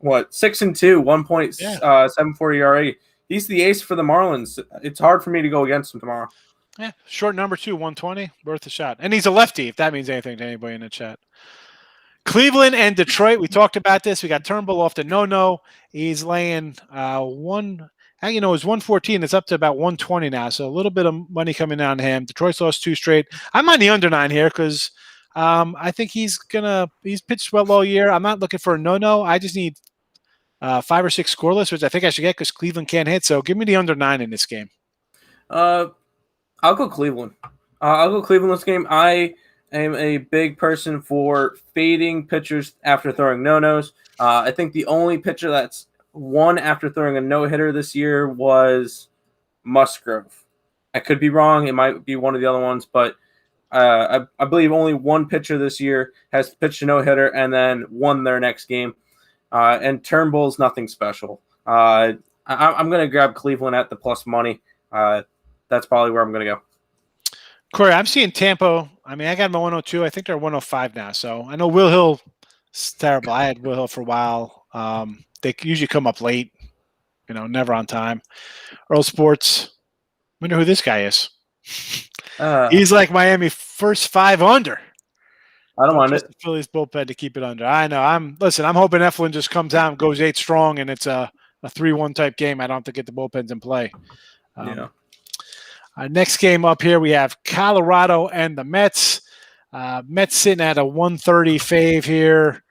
6-2, 1.74 ERA. He's the ace for the Marlins. It's hard for me to go against him tomorrow. Yeah, short number 2, 120, worth a shot. And he's a lefty, if that means anything to anybody in the chat. Cleveland and Detroit, we talked about this. We got Turnbull off to no. He's laying it's 114. It's up to about 120 now, so a little bit of money coming down to him. Detroit's lost 2 straight. I'm on the under 9 here because I think he's pitched well all year. I'm not looking for a no. I just need 5 or 6 scoreless, which I think I should get because Cleveland can't hit. So give me the under 9 in this game. I'll go Cleveland. I'll go Cleveland this game. I am a big person for fading pitchers after throwing no-nos. I think the only pitcher that's won after throwing a no-hitter this year was Musgrove. I could be wrong. It might be one of the other ones, but I believe only one pitcher this year has pitched a no-hitter and then won their next game. And Turnbull's nothing special. I'm going to grab Cleveland at the plus money. That's probably where I'm going to go. Corey, I'm seeing Tampa. I mean, I got them at 102. I think they're 105 now. So I know Will Hill is terrible. I had Will Hill for a while. They usually come up late, never on time. Earl Sports. Wonder who this guy is. He's like Miami first 5 under. I don't mind it. The Phillies bullpen to keep it under. I know. I'm hoping Eflin just comes out, goes 8 strong, and it's a 3-1 type game. I don't have to get the bullpens in play. Yeah. Our next game up here, we have Colorado and the Mets. Mets sitting at a 130 fave here.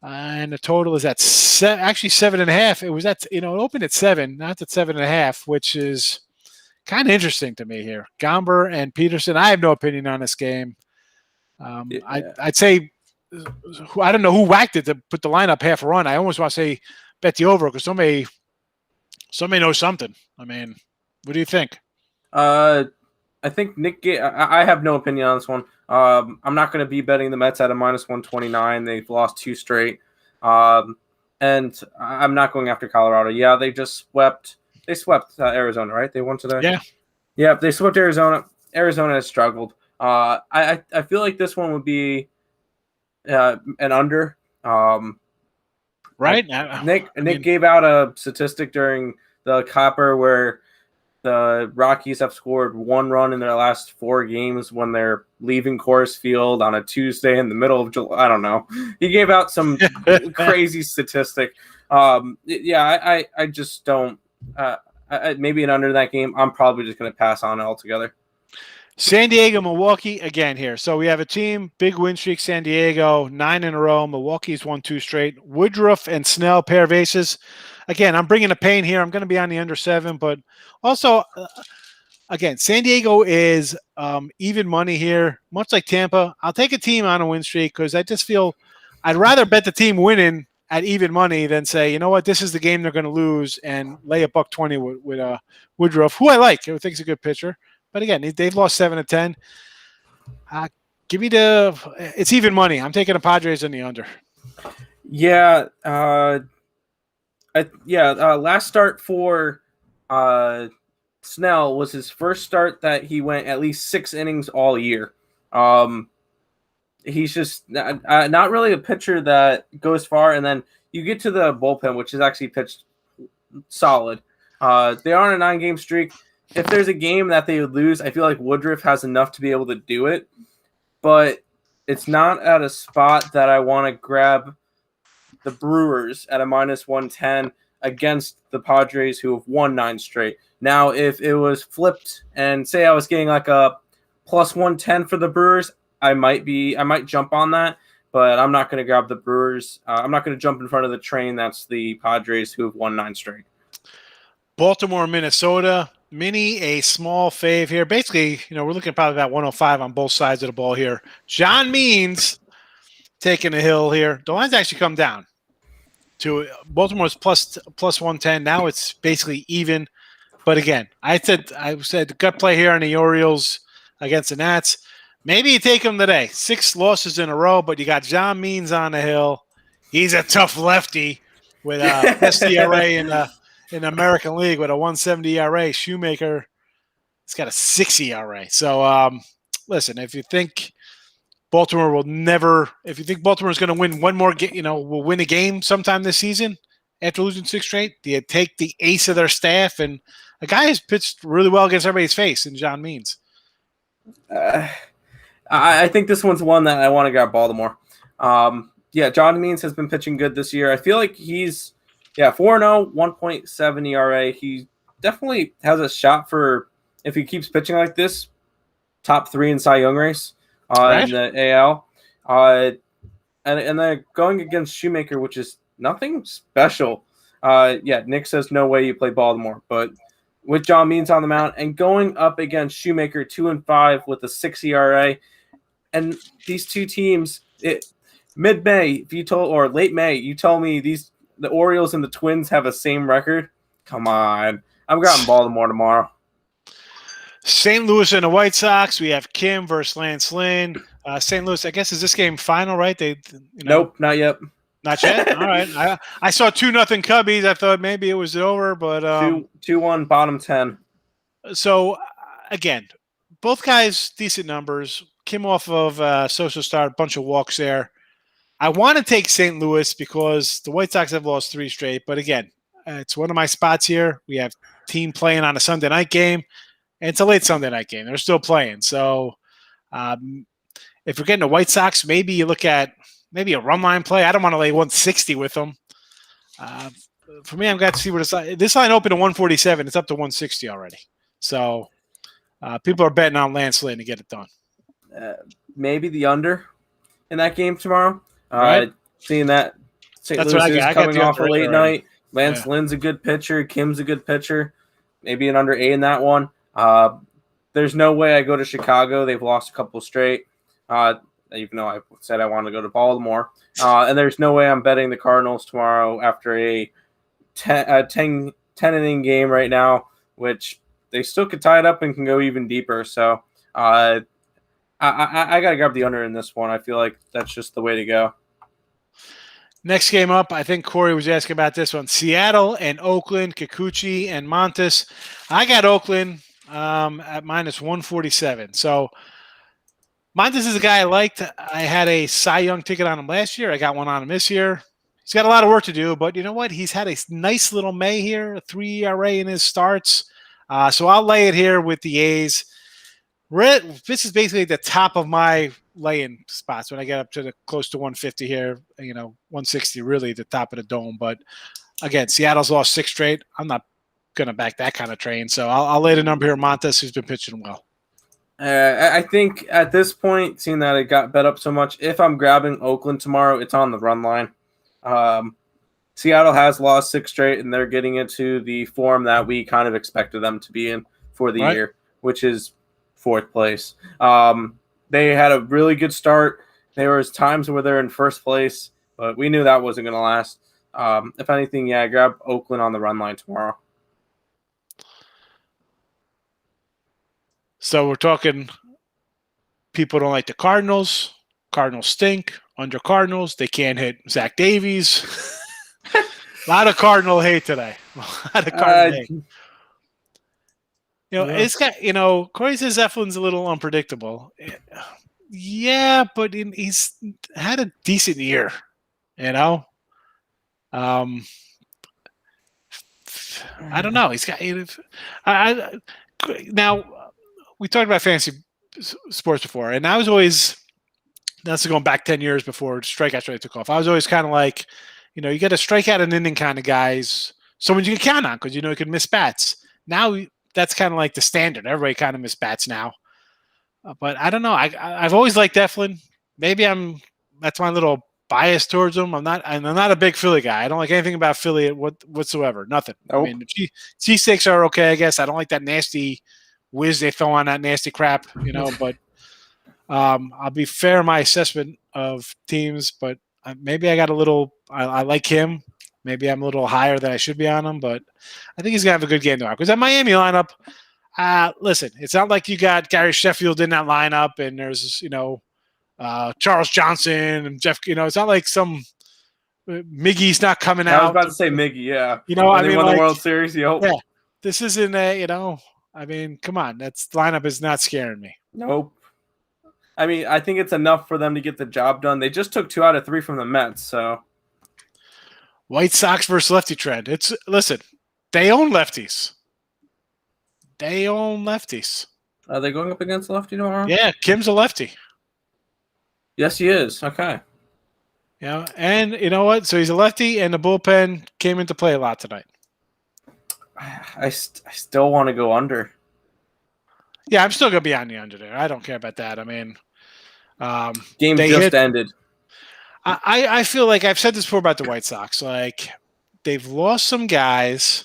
And the total is at actually 7.5. It was it opened at 7, not at 7.5, which is kind of interesting to me here. Gomber and Peterson. I have no opinion on this game. I'd say I don't know who whacked it to put the lineup half a run. I almost want to say bet the over because somebody knows something. I mean, what do you think? I think Nick. I have no opinion on this one. I'm not going to be betting the Mets at a -129. They've lost 2 straight. And I'm not going after Colorado. Yeah, they just swept. They swept Arizona, right? They won today. Yeah. Yeah, they swept Arizona. Arizona has struggled. I feel like this one would be an under. Right. Nick gave out a statistic during the Copper where the Rockies have scored 1 run in their last 4 games when they're leaving Coors Field on a Tuesday in the middle of July. I don't know. He gave out some crazy statistic. I just don't. Maybe an under that game. I'm probably just going to pass on it altogether. San Diego, Milwaukee again here. So we have a team, big win streak, San Diego, 9 in a row. Milwaukee's won 2 straight. Woodruff and Snell, pair of aces. Again, I'm bringing a pain here. I'm going to be on the under 7, but also, again, San Diego is even money here, much like Tampa. I'll take a team on a win streak because I just feel I'd rather bet the team winning at even money than say, you know what, this is the game they're going to lose and lay a $120 with Woodruff, who I like. I think he's a good pitcher. But again, they've lost 7 of 10. Give me it's even money. I'm taking the Padres in the under. Yeah. Last start for Snell was his first start that he went at least 6 innings all year. He's just not really a pitcher that goes far. And then you get to the bullpen, which is actually pitched solid. They are on a 9-game streak. If there's a game that they would lose, I feel like Woodruff has enough to be able to do it. But it's not at a spot that I want to grab the Brewers at a -110 against the Padres, who have won 9 straight. Now, if it was flipped and say I was getting like a +110 for the Brewers, I might jump on that, but I'm not going to grab the Brewers. I'm not going to jump in front of the train. That's the Padres, who have won 9 straight. Baltimore, Minnesota. Mini, a small fave here. Basically, we're looking at probably about 105 on both sides of the ball here. John Means taking a hill here. The line's actually come down to Baltimore's plus 110. Now it's basically even. But again, I said gut play here on the Orioles against the Nats. Maybe you take them today. 6 losses in a row, but you got John Means on the hill. He's a tough lefty with best ERA in the American League with a 1.70 ERA. Shoemaker, it's got a 6 ERA. So, listen, if you think Baltimore will if you think Baltimore is going to win one more game, will win a game sometime this season after losing 6 straight, do you take the ace of their staff and a guy who's pitched really well against everybody's face in John Means? I think this one's one that I want to grab Baltimore. John Means has been pitching good this year. I feel like he's 4-0, 1.7 ERA. He definitely has a shot for, if he keeps pitching like this, top 3 in Cy Young race in the AL. And they're going against Shoemaker, which is nothing special. Nick says no way you play Baltimore. But with John Means on the mound and going up against Shoemaker 2-5 with a 6 ERA, and these two teams, mid-May, or late May, you told me the Orioles and the Twins have a same record. Come on. I'm grabbing Baltimore tomorrow. St. Louis and the White Sox. We have Kim versus Lance Lynn. St. Louis, I guess, is this game final, right? Nope, not yet. Not yet. All right. I saw 2-0 Cubbies. I thought maybe it was over, but 2-1 bottom 10. So again, both guys decent numbers. Kim off of social start, bunch of walks there. I want to take St. Louis because the White Sox have lost 3 straight. But again, it's one of my spots here. We have team playing on a Sunday night game, and it's a late Sunday night game. They're still playing. So if you're getting the White Sox, maybe you look at maybe a run line play. I don't want to lay 160 with them. For me, I've got to see what this line opened to 147. It's up to 160 already. So people are betting on Lance Lynn to get it done. Maybe the under in that game tomorrow. Right. Seeing that St. That's Louis what I is got. coming off a late already. night. Lance Lynn's a good pitcher. Kim's a good pitcher. Maybe an under 8 in that one. There's no way I go to Chicago. They've lost a couple straight. Even though I said I wanted to go to Baltimore. And there's no way I'm betting the Cardinals tomorrow after a 10 inning game right now, which they still could tie it up and can go even deeper. So I got to grab the under in this one. I feel like that's just the way to go. Next game up, I think Corey was asking about this one. Seattle and Oakland, Kikuchi and Montes. I got Oakland at minus 147. So Montes is a guy I liked. I had a Cy Young ticket on him last year. I got one on him this year. He's got a lot of work to do, but you know what? He's had a nice little May here, a 3 ERA in his starts. So I'll lay it here with the A's. This is basically the top of my lay-in spots when I get up to the close to 150 here. 160 really the top of the dome. But again, Seattle's lost 6 straight. I'm not going to back that kind of train. So I'll lay the number here, Montes, who's been pitching well. I think at this point, seeing that it got bet up so much, if I'm grabbing Oakland tomorrow, it's on the run line. Seattle has lost 6 straight, and they're getting into the form that we kind of expected them to be in for the year, which is 4th place. They had a really good start. There was times where they're in 1st place, but we knew that wasn't going to last. If anything, grab Oakland on the run line tomorrow. So we're talking people don't like the Cardinals. Cardinals stink. Under Cardinals, they can't hit Zach Davies. A lot of Cardinal hate today. A lot of Cardinal hate. It's got, Corey says Eflin's a little unpredictable. Yeah, but he's had a decent year, I don't know. He's got now we talked about fantasy sports before, and I was always, that's going back 10 years before strikeouts really took off. I was always kind of like, you got to strike out an inning kind of guys, someone you can count on because you can miss bats. Now that's kind of like the standard. Everybody kind of miss bats now. But I don't know. I've always liked Eflin. Maybe that's my little bias towards him. I'm not a big Philly guy. I don't like anything about Philly whatsoever. Nothing. Nope. I mean, the cheesesteaks are okay, I guess. I don't like that nasty whiz they throw on that nasty crap, but I'll be fair in my assessment of teams, but maybe I got a little I like him. Maybe I'm a little higher than I should be on him, but I think he's going to have a good game tomorrow. Because that Miami lineup, listen, it's not like you got Gary Sheffield in that lineup and there's, Charles Johnson and Jeff, it's not like some Miggy's not coming out. I was about to say Miggy, yeah. They won the World Series, Yeah, this isn't come on. The lineup is not scaring me. Nope. I think it's enough for them to get the job done. They just took 2 out of 3 from the Mets, so. White Sox versus lefty trend. Listen, they own lefties. Are they going up against lefty tomorrow? Yeah, Kim's a lefty. Yes, he is. Okay. And you know what? So he's a lefty, and the bullpen came into play a lot tonight. I still want to go under. Yeah, I'm still going to be on the under there. I don't care about that. Game just ended. I feel like I've said this before about the White Sox. Like, they've lost some guys,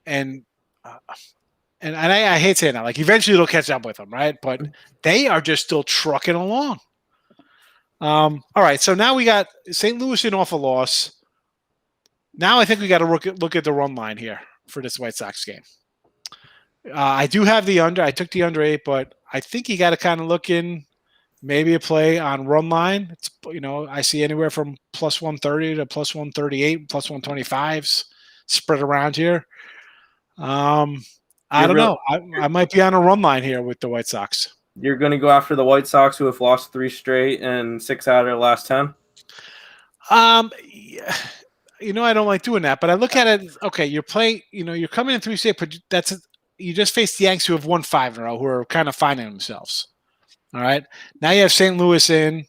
and I hate saying that. Like, eventually it'll catch up with them, right? But they are just still trucking along. All right, so now we got St. Louis in off a loss. Now I think we got to look at the run line here for this White Sox game. I do have the under. I took the under 8, but I think you got to kind of look in maybe a play on run line. It's I see anywhere from plus 130 to plus 138, plus 125s spread around here. I don't know. I might be on a run line here with the White Sox. You're going to go after the White Sox, who have lost 3 straight and 6 out of their last 10? Yeah, I don't like doing that, but I look at it. Okay, you're playing. You're coming in 3 straight, but you just faced the Yanks, who have won 5 in a row, who are kind of finding themselves. All right, now you have St. Louis in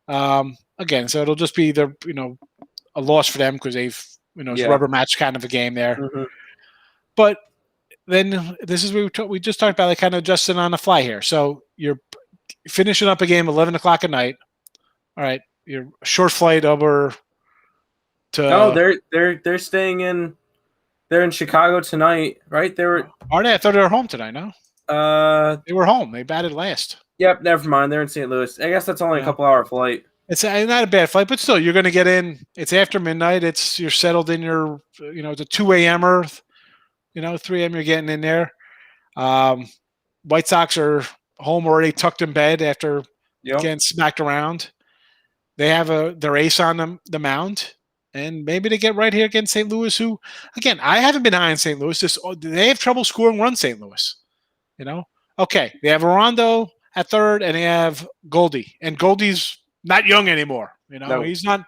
again, so it'll just be a loss for them because they've it's a rubber match kind of a game there. Mm-hmm. But then this is what we just talked about, like kind of adjusting on the fly here. So you're finishing up a game 11 o'clock at night. All right, you're short flight over to. No, they're staying in. They're in Chicago tonight, right? They were. Are they? I thought they were home tonight. No. They were home. They batted last. Yep, never mind. They're in St. Louis. I guess that's only a couple-hour flight. It's not a bad flight, but still, you're going to get in. It's after midnight. You're settled in your, it's a 2 a.m. or 3 a.m. You're getting in there. White Sox are home already, tucked in bed after getting smacked around. They have their ace on the mound, and maybe they get right here against St. Louis, who, again, I haven't been high on St. Louis. They have trouble scoring runs, St. Louis. Okay, they have Rondo at third, and they have Goldie, and Goldie's not young anymore. No. He's not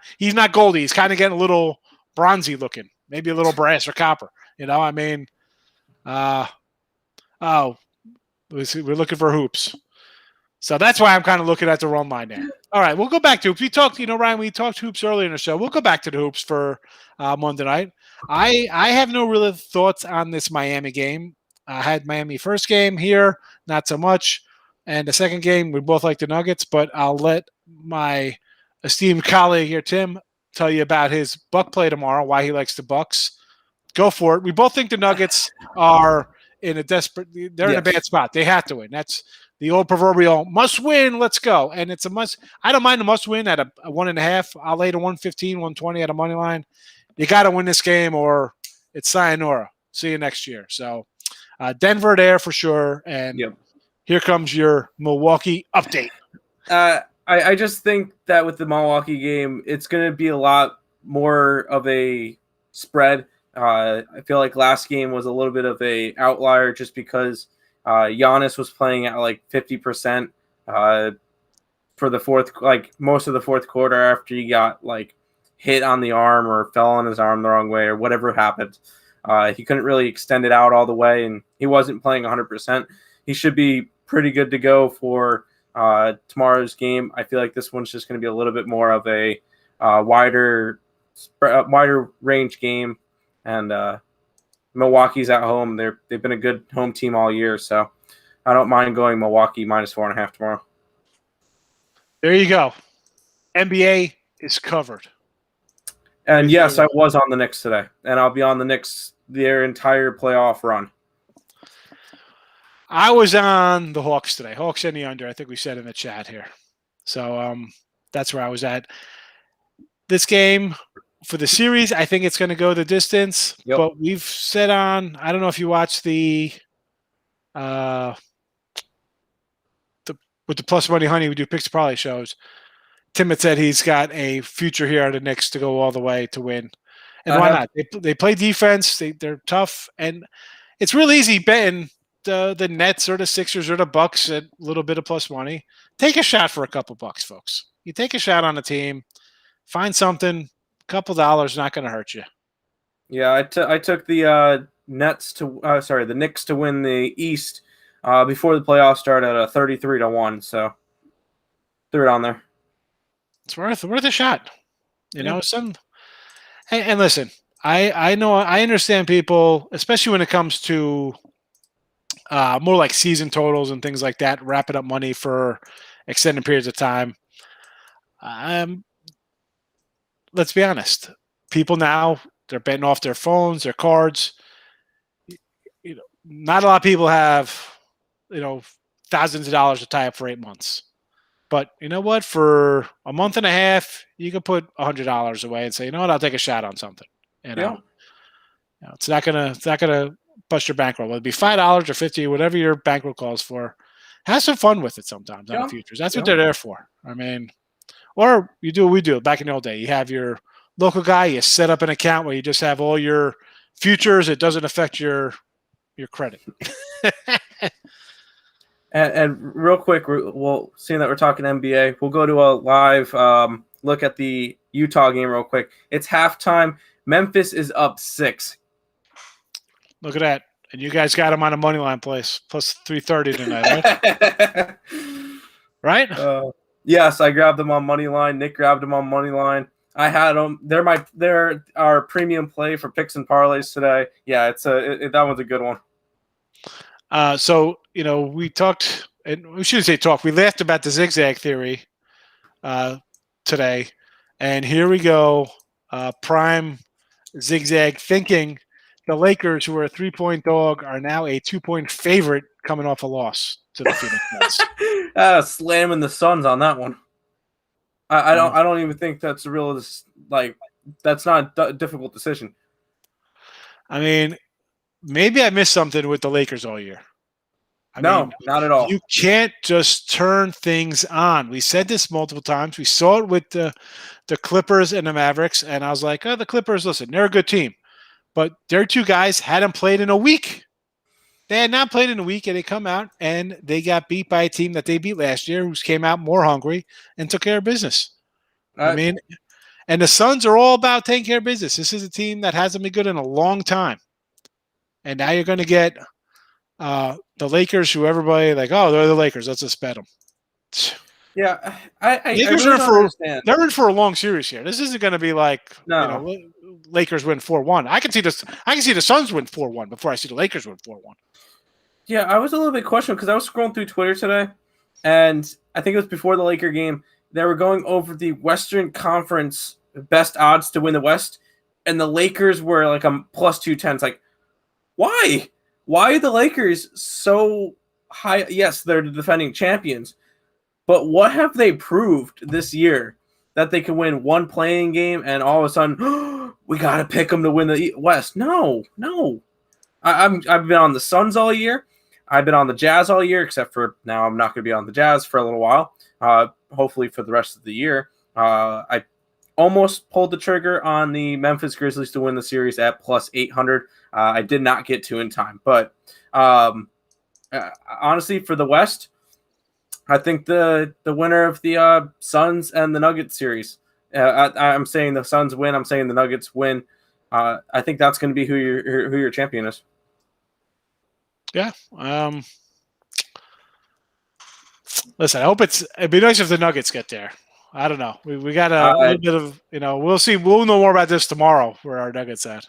Goldie. He's kind of getting a little bronzy looking, maybe a little brass or copper. I mean, we're looking for hoops. So that's why I'm kind of looking at the run line there. All right, we'll go back to hoops. We talked, Ryan, we talked hoops earlier in the show. We'll go back to the hoops for Monday night. I have no real thoughts on this Miami game. I had Miami first game here, not so much. And the second game, we both like the Nuggets, but I'll let my esteemed colleague here, Tim, tell you about his Buck play tomorrow, why he likes the Bucks. Go for it. We both think the Nuggets are in a bad spot. They have to win. That's the old proverbial must win. Let's go. And it's a must. I don't mind a must win at a 1.5. I'll lay to 115, 120 at a money line. You got to win this game or it's sayonara. See you next year. So Denver there for sure. And here comes your Milwaukee update. I just think that with the Milwaukee game, it's going to be a lot more of a spread. I feel like last game was a little bit of a outlier just because Giannis was playing at like 50% for the most of the fourth quarter after he got like hit on the arm or fell on his arm the wrong way or whatever happened. He couldn't really extend it out all the way, and he wasn't playing 100%. He should be pretty good to go for tomorrow's game. I feel like this one's just going to be a little bit more of a wider range game. And Milwaukee's at home. They've been a good home team all year, so I don't mind going Milwaukee -4.5 tomorrow. There you go. NBA is covered. And yes, I was on the Knicks today, and I'll be on the Knicks their entire playoff run. I was on the Hawks today. Hawks in the under, I think we said in the chat here. So that's where I was at. This game for the series, I think it's going to go the distance. Yep. But we've said on, I don't know if you watched with the Plus Money Honey, we do picks probably shows. Tim had said he's got a future here at the Knicks to go all the way to win. And why not? They play defense. They're tough. And it's real easy betting the Nets or the Sixers or the Bucks at a little bit of plus money. Take a shot for a couple bucks, folks. You take a shot on a team, find something, a couple dollars not going to hurt you. Yeah, I took the the Knicks to win the East before the playoffs started at a 33-1. So threw it on there. It's worth a shot. You know, and listen, I know I understand people, especially when it comes to more like season totals and things like that, wrapping up money for extended periods of time. Let's be honest. People now, they're betting off their phones, their cards. You know, not a lot of people have, thousands of dollars to tie up for 8 months. But you know what? For a month and a half, you can put $100 away and say, you know what? I'll take a shot on something. It's not gonna bust your bankroll. Whether it be $5 or 50, whatever your bankroll calls for. Have some fun with it sometimes on the futures. That's what they're there for. I mean, or you do what we do back in the old day. You have your local guy. You set up an account where you just have all your futures. It doesn't affect your credit. And real quick, well, seeing that we're talking NBA, we'll go to a live look at the Utah game real quick. It's halftime. Memphis is up 6. Look at that. And you guys got him on a money line place, plus 330 tonight, right? Right? Yes, I grabbed them on money line. Nick grabbed them on money line. I had them. They're our premium play for picks and parlays today. Yeah, that one's a good one. So we talked, and we shouldn't say talk. We laughed about the zigzag theory today, and here we go. Prime zigzag thinking. The Lakers, who are a 3-point dog, are now a 2-point favorite coming off a loss to the Phoenix Suns. Slamming the Suns on that one. I don't even think that's a real that's not a difficult decision. I mean, maybe I missed something with the Lakers all year. I mean, not at all. You can't just turn things on. We said this multiple times. We saw it with the Clippers and the Mavericks, and I was like, the Clippers, listen, they're a good team. But their two guys hadn't played in a week. They had not played in a week, and they come out, and they got beat by a team that they beat last year, who came out more hungry and took care of business. I mean, and the Suns are all about taking care of business. This is a team that hasn't been good in a long time. And now you're going to get the Lakers, who everybody they're the Lakers. Let's just bet them. Yeah, Lakers they're in for a long series here. This isn't going to be like Lakers win 4-1. I can see the Suns win 4-1 before I see the Lakers win 4-1. Yeah, I was a little bit questioned because I was scrolling through Twitter today, and I think it was before the Laker game. They were going over the Western Conference best odds to win the West, and the Lakers were like a plus 210. It's like, why? Why are the Lakers so high? Yes, they're the defending champions, but what have they proved this year that they can win one playing game and all of a sudden we got to pick them to win the West? No. I've been on the Suns all year. I've been on the Jazz all year, except for now I'm not going to be on the Jazz for a little while. Hopefully for the rest of the year. I almost pulled the trigger on the Memphis Grizzlies to win the series at plus 800. I did not get to in time. But honestly, for the West, I think the winner of the Suns and the Nuggets series. I'm saying the Suns win. I'm saying the Nuggets win. I think that's going to be who your champion is. Yeah. Listen, I hope it'd be nice if the Nuggets get there. I don't know. We got a little bit of, we'll see. We'll know more about this tomorrow where our Nuggets at.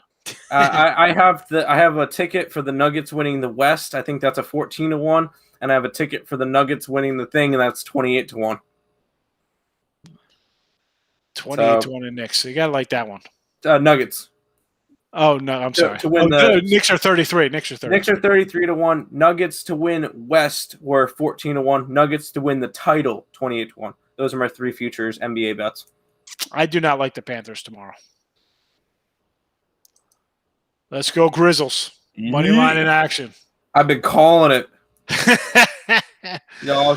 I have a ticket for the Nuggets winning the West. I think that's a 14-1, and I have a ticket for the Nuggets winning the thing, and that's 28-1. 28-1 Knicks. So you gotta like that one. Nuggets. Oh no, I'm sorry. To win the Knicks are 33. Knicks are 33-1. Nuggets to win West were 14-1. Nuggets to win the title 28-1. Those are my three futures NBA bets. I do not like the Panthers tomorrow. Let's go Grizzles. Money line in action. I've been calling it. y'all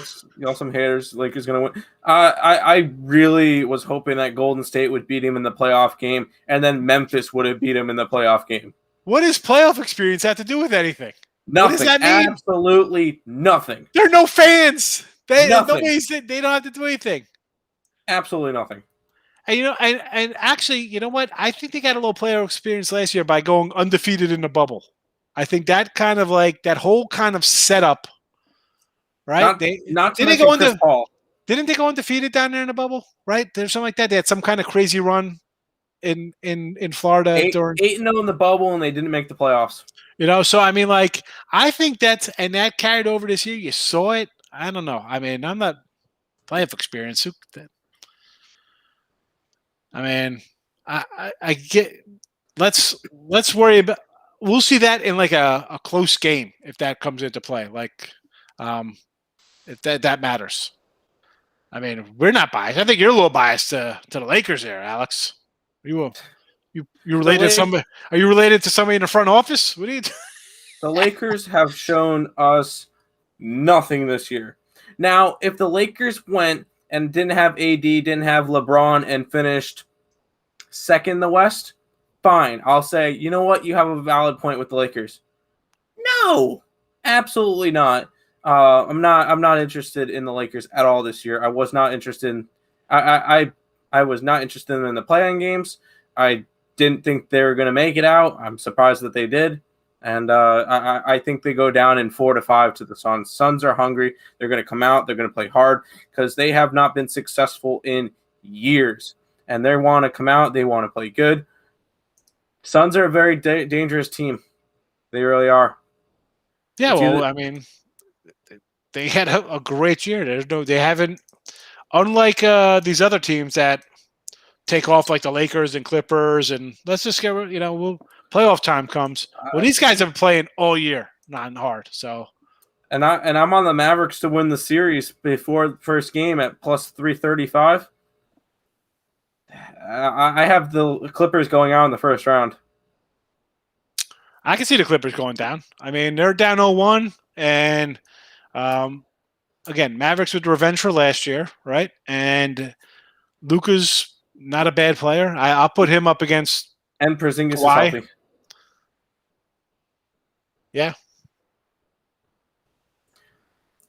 some haters. Lakers gonna win. I really was hoping that Golden State would beat him in the playoff game, and then Memphis would have beat him in the playoff game. What does playoff experience have to do with anything? Nothing. What does that mean? Absolutely nothing. There are no fans. They don't have to do anything. Absolutely nothing. And and actually, you know what? I think they got a little player experience last year by going undefeated in the bubble. I think that kind of that whole kind of setup, right? Didn't they go undefeated down there in the bubble? Right? There's something like that. They had some kind of crazy run in Florida during 8-0 in the bubble, and they didn't make the playoffs. So I mean, I think that carried over this year. You saw it. I don't know. I mean, I'm not playoff experience. I mean, I get. Let's worry about. We'll see that in a close game if that comes into play. If that matters. I mean, we're not biased. I think you're a little biased to the Lakers there, Alex. You related to somebody? Are you related to somebody in the front office? What are you? The Lakers have shown us nothing this year. Now, if the Lakers went and didn't have AD, didn't have LeBron, and finished second in the West, fine. I'll say, you know what? You have a valid point with the Lakers. No, absolutely not. I'm not interested in the Lakers at all this year. I was not interested in. I was not interested in the play-in games. I didn't think they were going to make it out. I'm surprised that they did. And I think they go down in 4-5 to the Suns. Suns are hungry. They're going to come out. They're going to play hard because they have not been successful in years. And they want to come out. They want to play good. Suns are a very dangerous team. They really are. Yeah, well, I mean, they had a great year. They haven't, unlike these other teams that take off like the Lakers and Clippers, and let's just get, playoff time comes. Well, these guys have been playing all year, not hard. So, and I'm on the Mavericks to win the series before the first game at plus 335. I have the Clippers going out in the first round. I can see the Clippers going down. I mean, they're down 0-1, and again, Mavericks with revenge for last year, right? And Luka's not a bad player. I'll put him up against. And Porzingis Kawhi. Is healthy. Yeah.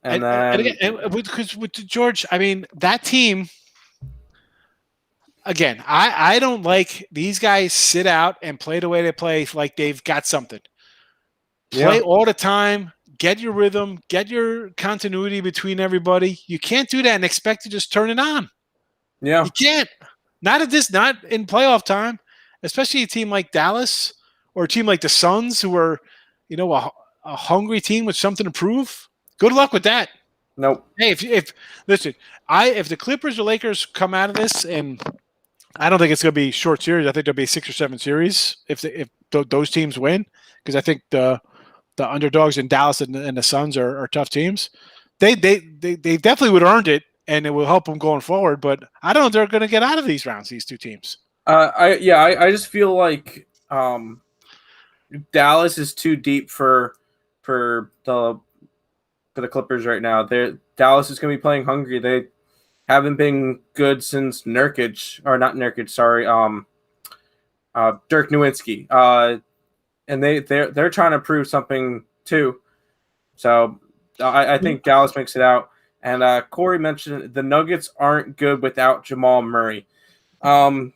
And then with George, I mean, that team. Again, I don't like these guys sit out and play the way they play like they've got something. Play all the time, get your rhythm, get your continuity between everybody. You can't do that and expect to just turn it on. Yeah. You can't. Not in playoff time, especially a team like Dallas or a team like the Suns who are, a hungry team with something to prove. Good luck with that. Nope. Hey, if the Clippers or Lakers come out of this, and I don't think it's going to be short series. I think there'll be 6 or 7 series if those teams win, because I think the underdogs in Dallas and the Suns are tough teams. They definitely would have earned it, and it will help them going forward. But I don't know if they're going to get out of these rounds. These two teams. I just feel like Dallas is too deep for the Clippers right now. Dallas is going to be playing hungry. They haven't been good since Nurkic, or not Nurkic, sorry, Dirk Nowitzki. And they're trying to prove something too. So I think Dallas makes it out. And Corey mentioned the Nuggets aren't good without Jamal Murray. I'm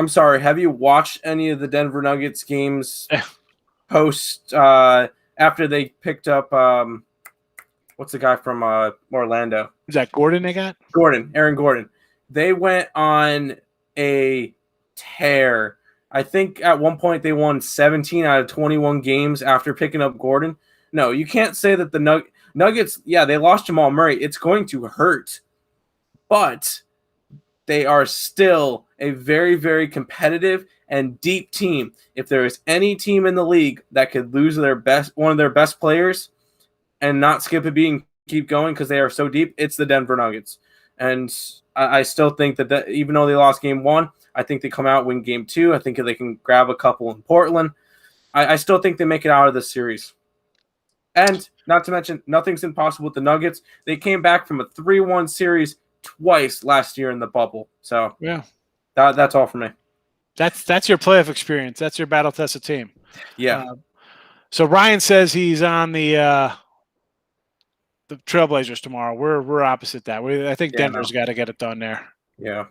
sorry, have you watched any of the Denver Nuggets games post after they picked up what's the guy from Orlando? Is that Gordon they got? Aaron Gordon. They went on a tear. I think at one point they won 17 out of 21 games after picking up Gordon. No, you can't say that the Nuggets, they lost Jamal Murray. It's going to hurt. But they are still a very, very competitive and deep team. If there is any team in the league that could lose one of their best players and not skip a beat and keep going because they are so deep, it's the Denver Nuggets. And I still think that even though they lost game 1, I think they come out, win game 2. I think they can grab a couple in Portland. I still think they make it out of this series. And not to mention, nothing's impossible with the Nuggets. They came back from a 3-1 series twice last year in the bubble. So yeah, that's all for me. That's your playoff experience. That's your battle tested team. Yeah. So Ryan says he's on the Trailblazers tomorrow. We're opposite that. I think Denver's got to get it done there. Yeah.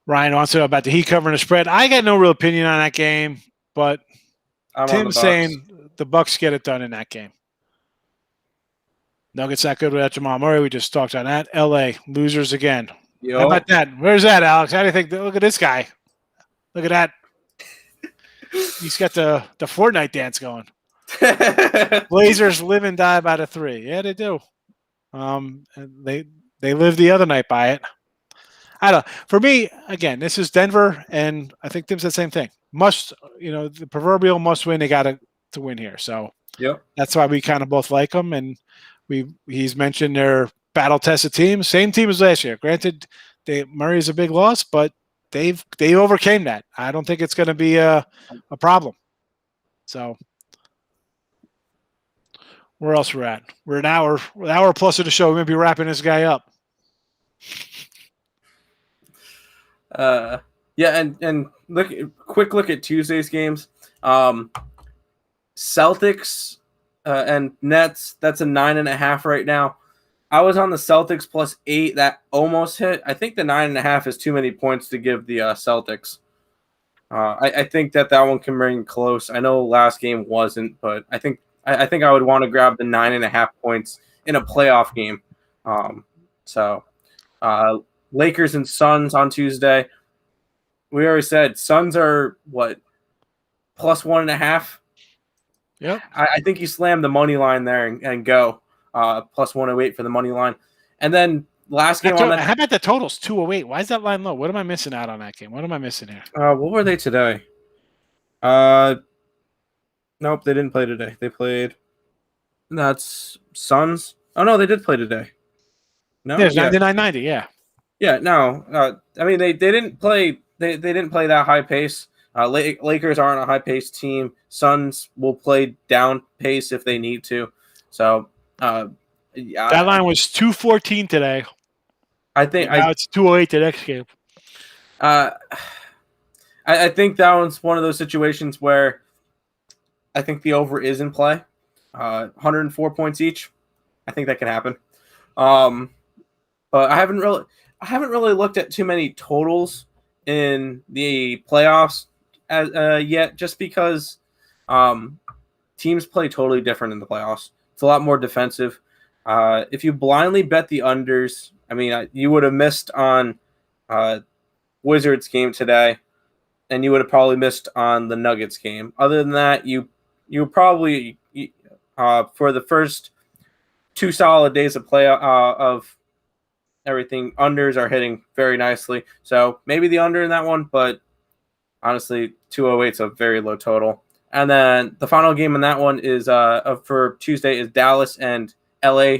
Ryan wants to know about the Heat covering the spread. I got no real opinion on that game, but Tim's saying the Bucks get it done in that game. Nuggets not good without Jamal Murray. We just talked on that. LA losers again. Yo. How about that? Where's that, Alex? How do you think? Look at this guy. Look at that. He's got the Fortnite dance going. Blazers live and die by the 3. Yeah, they do. They live the other night by it. I don't. For me, again, this is Denver, and I think Tim said the same thing. The proverbial must win. They got to win here. So that's why we kind of both like them. And he's mentioned their battle tested team, same team as last year. Granted, Murray's a big loss, but they overcame that. I don't think it's going to be a problem. So where else we're at? We're an hour plus of the show. We're gonna be wrapping this guy up. Yeah, and quick look at Tuesday's games. Celtics and Nets. That's a 9.5 right now. I was on the Celtics +8. That almost hit. I think the 9.5 is too many points to give the Celtics. I think that one can bring close. I know last game wasn't, but I think I would want to grab the 9.5 points in a playoff game. Lakers and Suns on Tuesday. We already said Suns are what +1.5. Yep. I think you slam the money line there and go +108 for the money line, and then last game on that. How about the totals? 208. Why is that line low? What am I missing out on that game? What am I missing here? What were they today? Nope, they didn't play today. They played. That's Suns. Oh no, they did play today. No, yeah, 99-90. Yeah. Yeah, no. I mean, they didn't play. They didn't play that high pace. Lakers aren't a high pace team. Suns will play down pace if they need to. So that line was 214 today. I think now it's 208 the next game. I think that one's one of those situations where I think the over is in play. 104 points each. I think that can happen. But I haven't really looked at too many totals in the playoffs yet, just because teams play totally different in the playoffs. It's a lot more defensive. If you blindly bet the unders, I mean, you would have missed on Wizards game today, and you would have probably missed on the Nuggets game. Other than that, you probably for the first 2 solid days of play of everything, unders are hitting very nicely. So maybe the under in that one, but honestly, 208 is a very low total. And then the final game in that one is for Tuesday is Dallas and LA.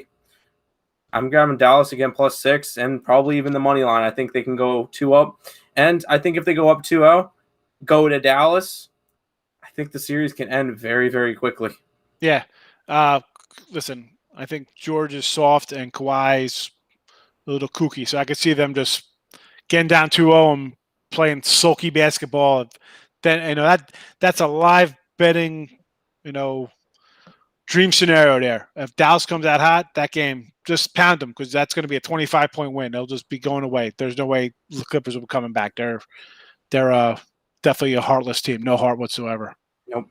I'm grabbing Dallas again +6 and probably even the money line. I think they can go 2-up. And I think if they go up 2-0, go to Dallas, I think the series can end very, very quickly. Yeah. Listen, I think George is soft and Kawhi's a little kooky. So I could see them just getting down 2-0 and playing sulky basketball. Then that's a live betting, dream scenario there. If Dallas comes out hot, that game, just pound them because that's going to be a 25-point win. They'll just be going away. There's no way the Clippers will be coming back. They're definitely a heartless team. No heart whatsoever. Nope.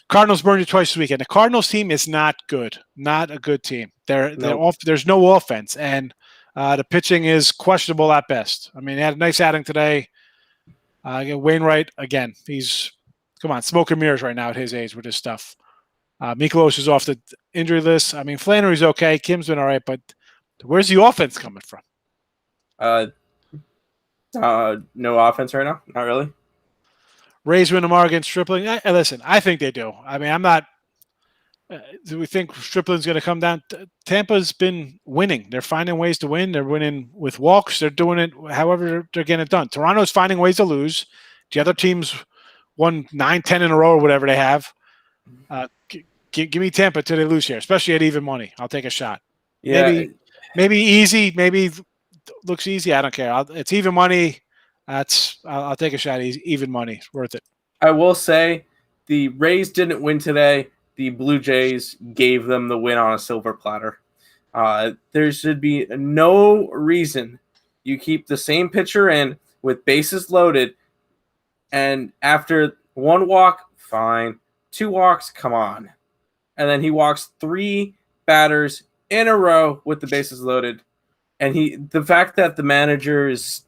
Cardinals burned you twice this weekend. The Cardinals team is not good. Not a good team. They're off. There's no offense, and the pitching is questionable at best. I mean, they had a nice outing today. Wainwright again. He's smoke and mirrors right now at his age with his stuff. Mikolas is off the injury list. I mean, Flannery's okay. Kim's been all right, but where's the offense coming from? No offense right now. Not really. Rays win tomorrow against Stripling. Listen, I think they do. I mean, I'm not. Do we think Stripling's going to come down? Tampa's been winning. They're finding ways to win. They're winning with walks. They're doing it however they're getting it done. Toronto's finding ways to lose. The other teams won 9-10 in a row or whatever they have. Give me Tampa till they lose here, especially at even money. I'll take a shot. Yeah. Maybe easy. Maybe looks easy. I don't care. It's even money. I'll take a shot. Even money. It's worth it. I will say the Rays didn't win today. The Blue Jays gave them the win on a silver platter. There should be no reason you keep the same pitcher in with bases loaded, and after 1 walk, fine. 2 walks, come on. And then he walks 3 batters in a row with the bases loaded. And the fact that the manager is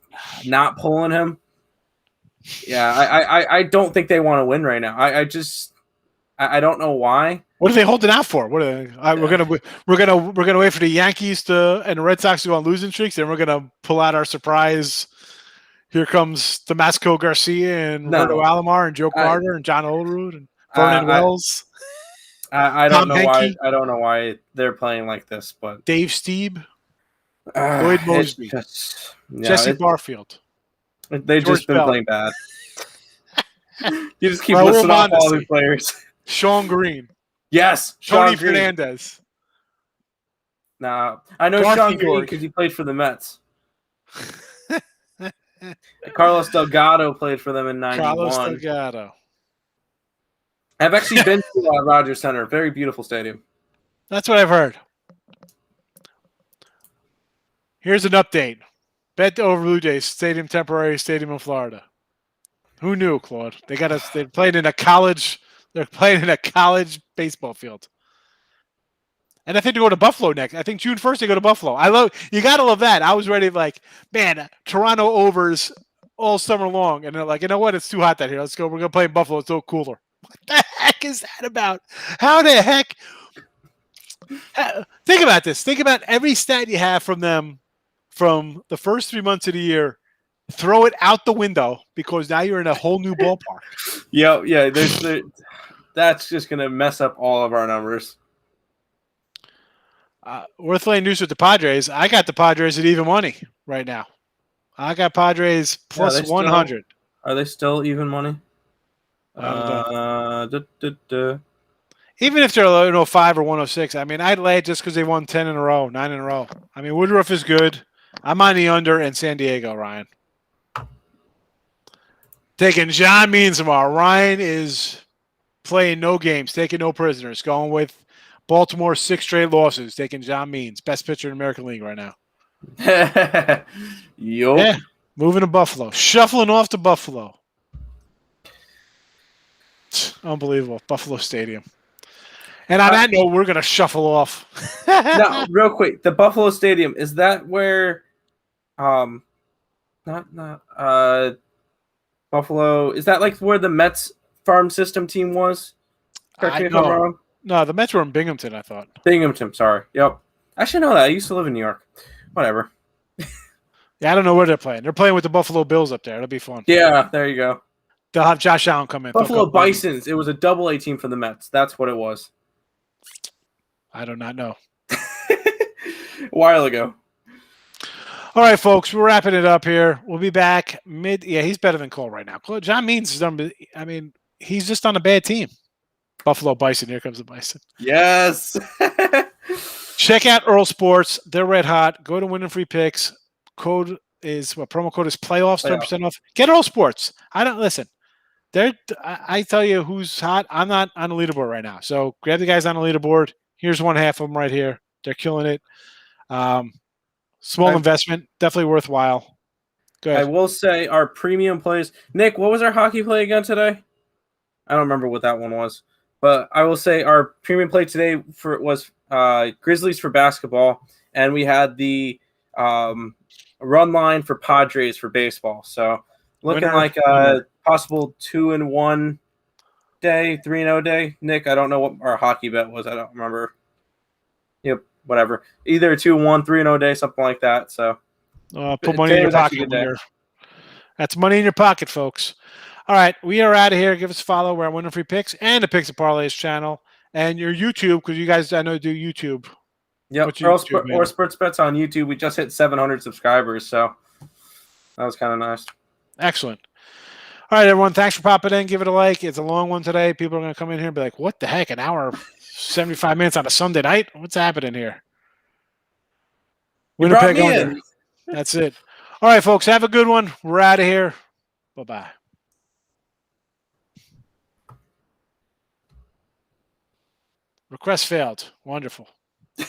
not pulling him, I don't think they want to win right now. I don't know why. What are they holding out for? What are they, we're gonna wait for the Yankees and the Red Sox to go on losing streaks, and we're gonna pull out our surprise. Here comes Damasco Garcia and Roberto Alomar and Joe Carter and John Olerud and Vernon Wells. I don't know why. I don't know why they're playing like this, but Dave Stieb, Lloyd Mosby, Jesse Barfield. They've just been playing bad. You just keep Raul listing off all Mondesi. these players. Sean Green, Yes, Tony Sean Green. Fernandez, Nah, I know Garth Sean Green York. because he played for the Mets. Carlos Delgado played for them in Carlos '91. Delgado. I've actually been to Rogers Center. Very beautiful stadium. That's what I've heard. Here's an update. Bet over Blue Jays Stadium, temporary stadium in Florida. Who knew, Claude? They got us. They're playing in a college. They're playing in a college baseball field. And I think they go to Buffalo next. I think June 1st they go to Buffalo. You gotta love that. I was ready man, Toronto overs all summer long. And they're like, you know what? It's too hot down here. Let's go. We're gonna play in Buffalo. It's so cooler. What the heck is that about? How the heck? Think about this. Think about every stat you have from them from the first 3 months of the year. Throw it out the window because now you're in a whole new ballpark. Yeah. That's just gonna mess up all of our numbers. We're playing news with the Padres. I got the Padres at even money right now. I got Padres plus 100. Are they still even money? I don't know. Even if they're 105 or 106, I mean, I'd lay it just because they won 10 in a row, 9 in a row. I mean, Woodruff is good. I'm on the under in San Diego, Ryan. Taking John Means tomorrow. Ryan is playing no games, taking no prisoners, going with Baltimore 6 straight losses, taking John Means, best pitcher in the American League right now. Yeah, moving to Buffalo, shuffling off to Buffalo. Unbelievable, Buffalo Stadium. And on that note, we're gonna shuffle off. Now, real quick, the Buffalo Stadium, is that where, Buffalo, is that like where the Mets farm system team was? Correct me if I'm wrong. No, the Mets were in Binghamton, I thought. Binghamton, sorry. Yep. I should know that. I used to live in New York. Whatever. Yeah, I don't know where they're playing. They're playing with the Buffalo Bills up there. It'll be fun. Yeah, there you go. They'll have Josh Allen come in. Buffalo Bisons. It was a double-A team for the Mets. That's what it was. I do not know. A while ago. All right, folks, we're wrapping it up here. We'll be back Yeah, he's better than Cole right now. John Means is done. I mean, he's just on a bad team. Buffalo Bison. Here comes the Bison. Yes. Check out Earl Sports. They're red hot. Go to Win and Free Picks. Promo code is playoffs, 10% off. Get Earl Sports. Listen. I tell you who's hot. I'm not on the leaderboard right now. So grab the guys on the leaderboard. Here's one half of them right here. They're killing it. Small investment, definitely worthwhile. Good. I will say our premium plays. Nick, what was our hockey play again today? I don't remember what that one was. But I will say our premium play today was Grizzlies for basketball, and we had the run line for Padres for baseball. So looking like a possible 2-1 day, 3-0 day. Nick, I don't know what our hockey bet was. I don't remember. Yep, whatever. Either a 2-1, 3-0 day, something like that. So put money in your pocket. That's money in your pocket, folks. All right, we are out of here. Give us a follow. We're on Win and Free Picks and the Picks and Parlays channel. And your YouTube, because you guys, I know, do YouTube. Yep, or Sports Bets on YouTube. We just hit 700 subscribers, so that was kind of nice. Excellent. All right, everyone, thanks for popping in. Give it a like. It's a long one today. People are going to come in here and be like, what the heck, an hour, 75 minutes on a Sunday night? What's happening here? Winnipeg under. That's it. All right, folks, have a good one. We're out of here. Bye-bye. Request failed. Wonderful.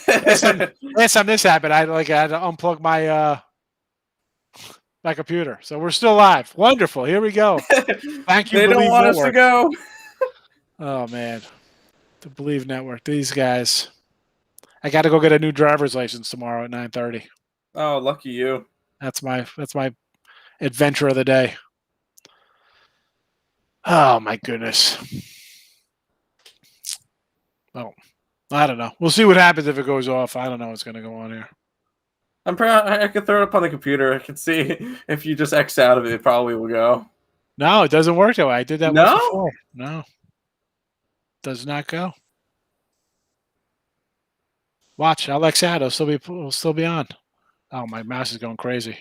Last time this happened, I had to unplug my my computer. So we're still live. Wonderful. Here we go. Thank you. They don't want us to go. Oh man, the Believe Network. These guys. I got to go get a new driver's license tomorrow at 9:30. Oh, lucky you. That's my adventure of the day. Oh my goodness. Well, I don't know. We'll see what happens if it goes off. I don't know what's going to go on here. I could throw it up on the computer. I can see if you just X out of it, it probably will go. No, it doesn't work that way. I did that once before. No. Does not go. Watch, I'll X out. It'll still be on. Oh, my mouse is going crazy.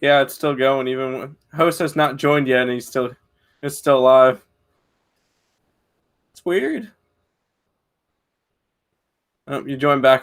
Yeah, it's still going. Even when host has not joined yet, and it's still live. It's weird. Oh, you joined back